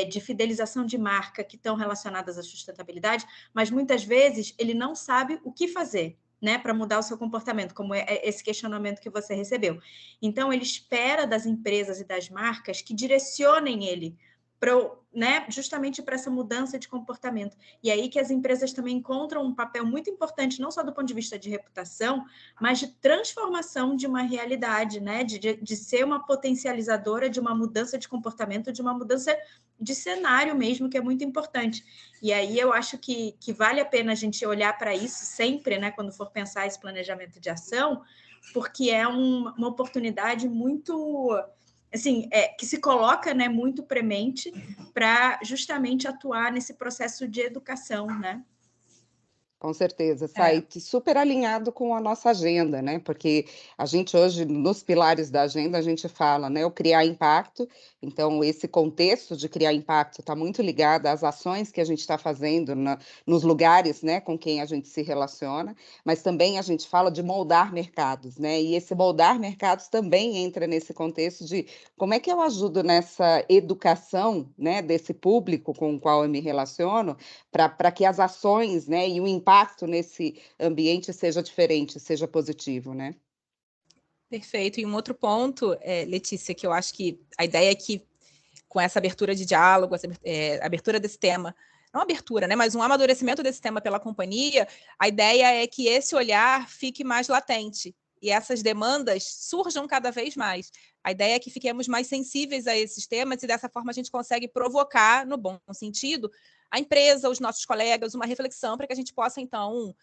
de fidelização de marca que estão relacionadas à sustentabilidade, mas muitas vezes ele não sabe o que fazer, né, para mudar o seu comportamento, como é esse questionamento que você recebeu. Então, ele espera das empresas e das marcas que direcionem ele né, justamente para essa mudança de comportamento. E aí que as empresas também encontram um papel muito importante, não só do ponto de vista de reputação, mas de transformação de uma realidade, né, de ser uma potencializadora de uma mudança de comportamento, de uma mudança de cenário mesmo, que é muito importante. E aí eu acho que vale a pena a gente olhar para isso sempre, né, quando for pensar esse planejamento de ação, porque é uma oportunidade muito, assim, que se coloca, né, muito premente para justamente atuar nesse processo de educação, né? Com certeza, sai super alinhado com a nossa agenda, né? Porque a gente hoje, nos pilares da agenda, a gente fala, né? O criar impacto. Então, esse contexto de criar impacto está muito ligado às ações que a gente está fazendo nos lugares, né? Com quem a gente se relaciona. Mas também a gente fala de moldar mercados, né? E esse moldar mercados também entra nesse contexto de como é que eu ajudo nessa educação, né? Desse público com o qual eu me relaciono, para que as ações, né, e o impacto nesse ambiente seja diferente, seja positivo, né? Perfeito. E um outro ponto, Letícia, que eu acho que a ideia é que com essa abertura de diálogo, essa abertura desse tema, não abertura, né, mas um amadurecimento desse tema pela companhia, a ideia é que esse olhar fique mais latente e essas demandas surjam cada vez mais. A ideia é que fiquemos mais sensíveis a esses temas e dessa forma a gente consegue provocar, no bom sentido, a empresa, os nossos colegas, uma reflexão para que a gente possa, então,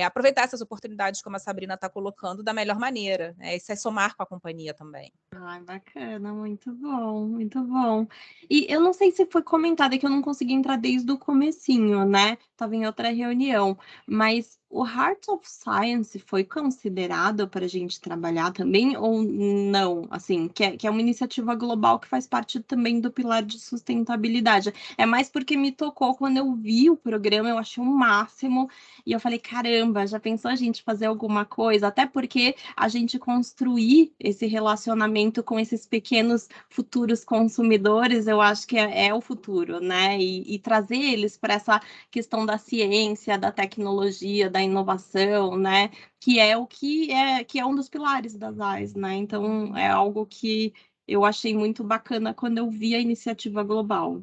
aproveitar essas oportunidades, como a Sabrina está colocando, da melhor maneira. Isso é somar com a companhia também. Ai, bacana, muito bom, muito bom. E eu não sei se foi comentado, é que eu não consegui entrar desde o comecinho, né? Estava em outra reunião, mas o Heart of Science foi considerado para a gente trabalhar também ou não? Assim, que é uma iniciativa global que faz parte também do pilar de sustentabilidade. É mais porque me tocou quando eu vi o programa, eu achei o máximo, e eu falei, caramba, já pensou a gente fazer alguma coisa? Até porque a gente construir esse relacionamento com esses pequenos futuros consumidores, eu acho que é o futuro, né? E trazer eles para essa questão da ciência, da tecnologia, da inovação, né? Que é o que é um dos pilares das AIS, né? Então é algo que eu achei muito bacana quando eu vi a iniciativa global.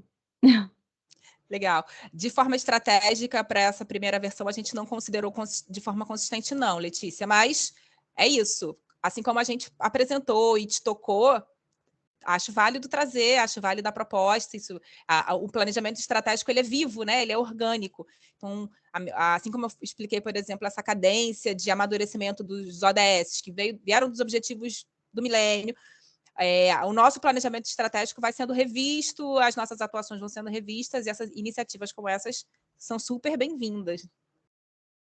Legal. De forma estratégica, para essa primeira versão, a gente não considerou de forma consistente, não, Letícia, mas é isso. Assim como a gente apresentou e te tocou, acho válido trazer, acho válido a proposta, o planejamento estratégico ele é vivo, né? Ele é orgânico. Então, assim como eu expliquei, por exemplo, essa cadência de amadurecimento dos ODS, que vieram dos objetivos do milênio, o nosso planejamento estratégico vai sendo revisto, as nossas atuações vão sendo revistas, e essas iniciativas como essas são super bem-vindas.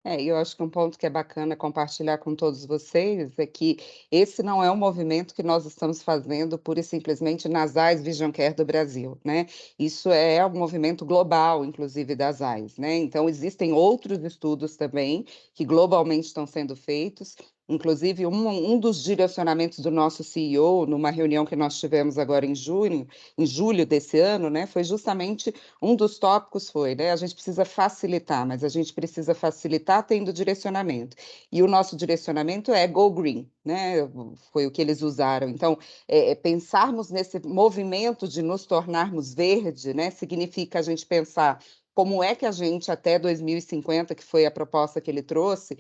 E eu acho que um ponto que é bacana compartilhar com todos vocês é que esse não é um movimento que nós estamos fazendo pura e simplesmente nas AIS Vision Care do Brasil, né? Isso é um movimento global, inclusive, das AIS, né? Então, existem outros estudos também que globalmente estão sendo feitos. Inclusive, um dos direcionamentos do nosso CEO, numa reunião que nós tivemos agora em julho desse ano, né, foi justamente um dos tópicos foi, né, a gente precisa facilitar, mas a gente precisa facilitar tendo direcionamento. E o nosso direcionamento é Go Green, né, foi o que eles usaram. Então, pensarmos nesse movimento de nos tornarmos verde, né, significa a gente pensar como é que a gente, até 2050, que foi a proposta que ele trouxe,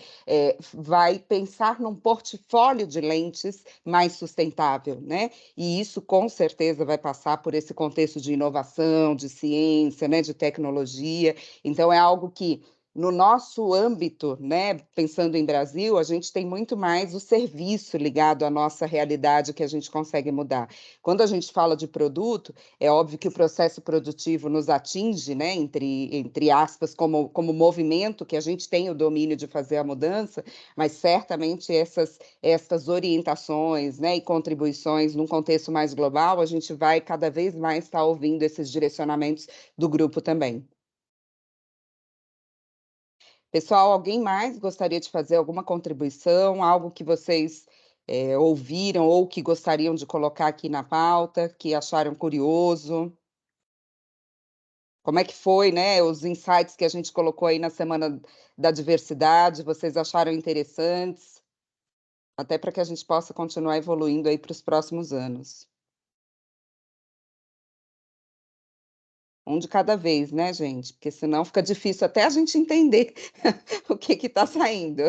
vai pensar num portfólio de lentes mais sustentável, né? E isso, com certeza, vai passar por esse contexto de inovação, de ciência, né, de tecnologia. Então, é algo que, no nosso âmbito, né, pensando em Brasil, a gente tem muito mais o serviço ligado à nossa realidade que a gente consegue mudar. Quando a gente fala de produto, é óbvio que o processo produtivo nos atinge, né, entre aspas, como movimento, que a gente tem o domínio de fazer a mudança, mas certamente essas orientações, né, e contribuições num contexto mais global, a gente vai cada vez mais estar ouvindo esses direcionamentos do grupo também. Pessoal, alguém mais gostaria de fazer alguma contribuição, algo que vocês ouviram ou que gostariam de colocar aqui na pauta, que acharam curioso? Como é que foi, né, os insights que a gente colocou aí na Semana da Diversidade, vocês acharam interessantes? Até para que a gente possa continuar evoluindo aí para os próximos anos. Um de cada vez, né, gente? Porque senão fica difícil até a gente entender o que está saindo.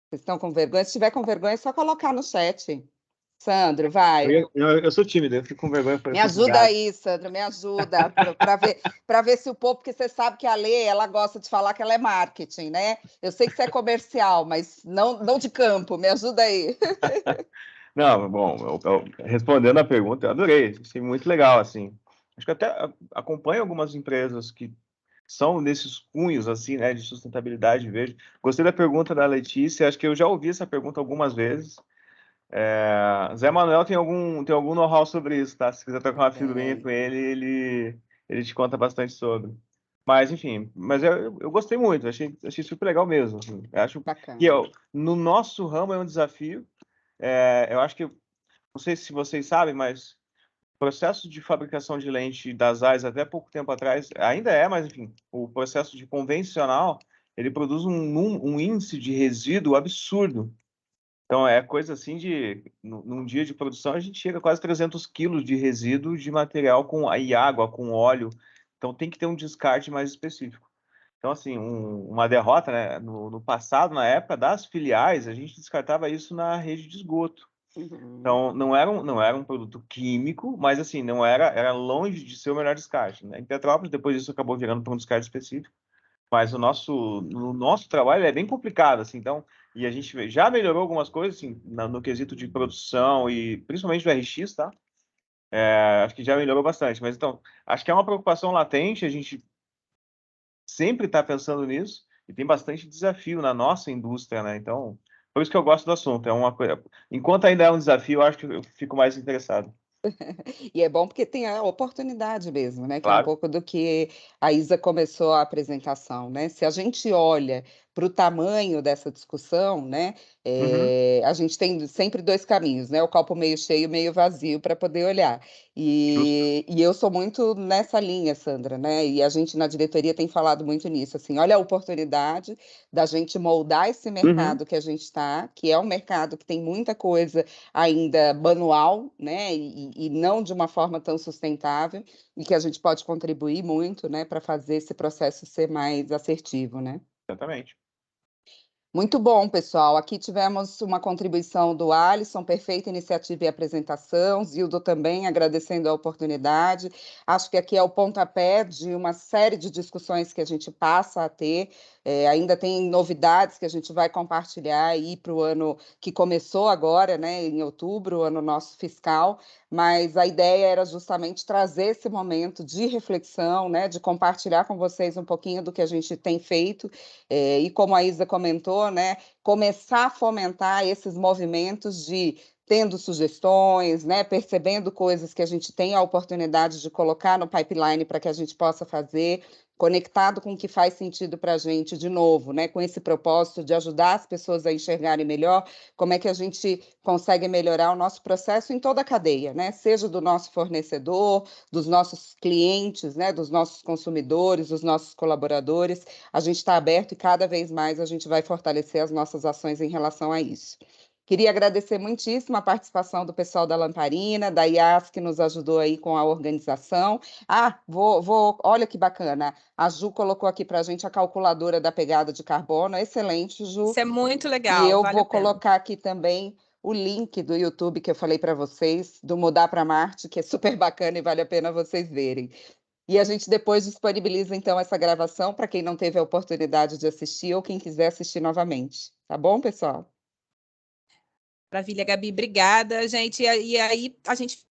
Vocês estão com vergonha? Se tiver com vergonha, é só colocar no chat. Sandro, vai. Eu sou tímido, eu fico com vergonha. Me ajuda aí, Sandro, me ajuda, para ver se o povo, porque você sabe que a Lê, ela gosta de falar que ela é marketing, né? Eu sei que você é comercial, mas não de campo, me ajuda aí. Não, bom, respondendo a pergunta, eu adorei, achei muito legal, assim. Acho que até acompanho algumas empresas que são nesses cunhos, assim, né, de sustentabilidade verde. Gostei da pergunta da Letícia, acho que eu já ouvi essa pergunta algumas vezes. Zé Manuel tem algum know-how sobre isso, tá? Se quiser trocar uma figurinha com ele te conta bastante sobre. Mas, enfim, eu gostei muito, achei super legal mesmo. Assim. Acho Bacana. que no nosso ramo é um desafio. Eu acho que, não sei se vocês sabem, mas o processo de fabricação de lente das AIS até pouco tempo atrás, ainda mas, enfim, o processo de convencional, ele produz um índice de resíduo absurdo. Então, é coisa assim num dia de produção, a gente chega a quase 300 quilos de resíduo de material e água, com óleo. Então, tem que ter um descarte mais específico. Então, assim, uma derrota, né? No passado, na época das filiais, a gente descartava isso na rede de esgoto. Então, não era um produto químico, mas, assim, era longe de ser o melhor descarte. Né? Em Petrópolis, depois isso acabou virando para um descarte específico. Mas o nosso trabalho é bem complicado, assim, então, e a gente já melhorou algumas coisas, assim, no quesito de produção e principalmente do RX, tá? Acho que já melhorou bastante, mas então, acho que é uma preocupação latente, a gente sempre está pensando nisso e tem bastante desafio na nossa indústria, né? Então, por isso que eu gosto do assunto, é uma coisa, enquanto ainda é um desafio, eu acho que eu fico mais interessado. E é bom porque tem a oportunidade mesmo, né? Que é um Claro. pouco do que a Isa começou a apresentação, né? Se a gente olha para o tamanho dessa discussão, né? A gente tem sempre dois caminhos, né? O copo meio cheio, meio vazio para poder olhar. E eu sou muito nessa linha, Sandra, né? E a gente na diretoria tem falado muito nisso, assim, olha a oportunidade da gente moldar esse mercado que a gente está, que é um mercado que tem muita coisa ainda manual, né? E não de uma forma tão sustentável, e que a gente pode contribuir muito, né, para fazer esse processo ser mais assertivo, né? Exatamente. Muito bom, pessoal. Aqui tivemos uma contribuição do Alisson, perfeita iniciativa e apresentação. Zildo também, agradecendo a oportunidade. Acho que aqui é o pontapé de uma série de discussões que a gente passa a ter. Ainda tem novidades que a gente vai compartilhar aí para o ano que começou agora, né, em outubro, o ano nosso fiscal. Mas a ideia era justamente trazer esse momento de reflexão, né, de compartilhar com vocês um pouquinho do que a gente tem feito. E como a Isa comentou, né, começar a fomentar esses movimentos de tendo sugestões, né, percebendo coisas que a gente tem a oportunidade de colocar no pipeline para que a gente possa fazer, conectado com o que faz sentido para a gente, de novo, né, com esse propósito de ajudar as pessoas a enxergarem melhor, como é que a gente consegue melhorar o nosso processo em toda a cadeia, né, seja do nosso fornecedor, dos nossos clientes, né, dos nossos consumidores, dos nossos colaboradores. A gente está aberto e cada vez mais a gente vai fortalecer as nossas ações em relação a isso. Queria agradecer muitíssimo a participação do pessoal da Lamparina, da IAS, que nos ajudou aí com a organização. Olha que bacana, a Ju colocou aqui para a gente a calculadora da pegada de carbono, excelente, Ju. Isso é muito E legal, eu vale vou a pena. colocar aqui também o link do YouTube que eu falei para vocês, do Mudar para Marte, que é super bacana e vale a pena vocês verem. E a gente depois disponibiliza, então, essa gravação para quem não teve a oportunidade de assistir ou quem quiser assistir novamente. Tá bom, pessoal? Maravilha, Gabi, obrigada, gente. E aí a gente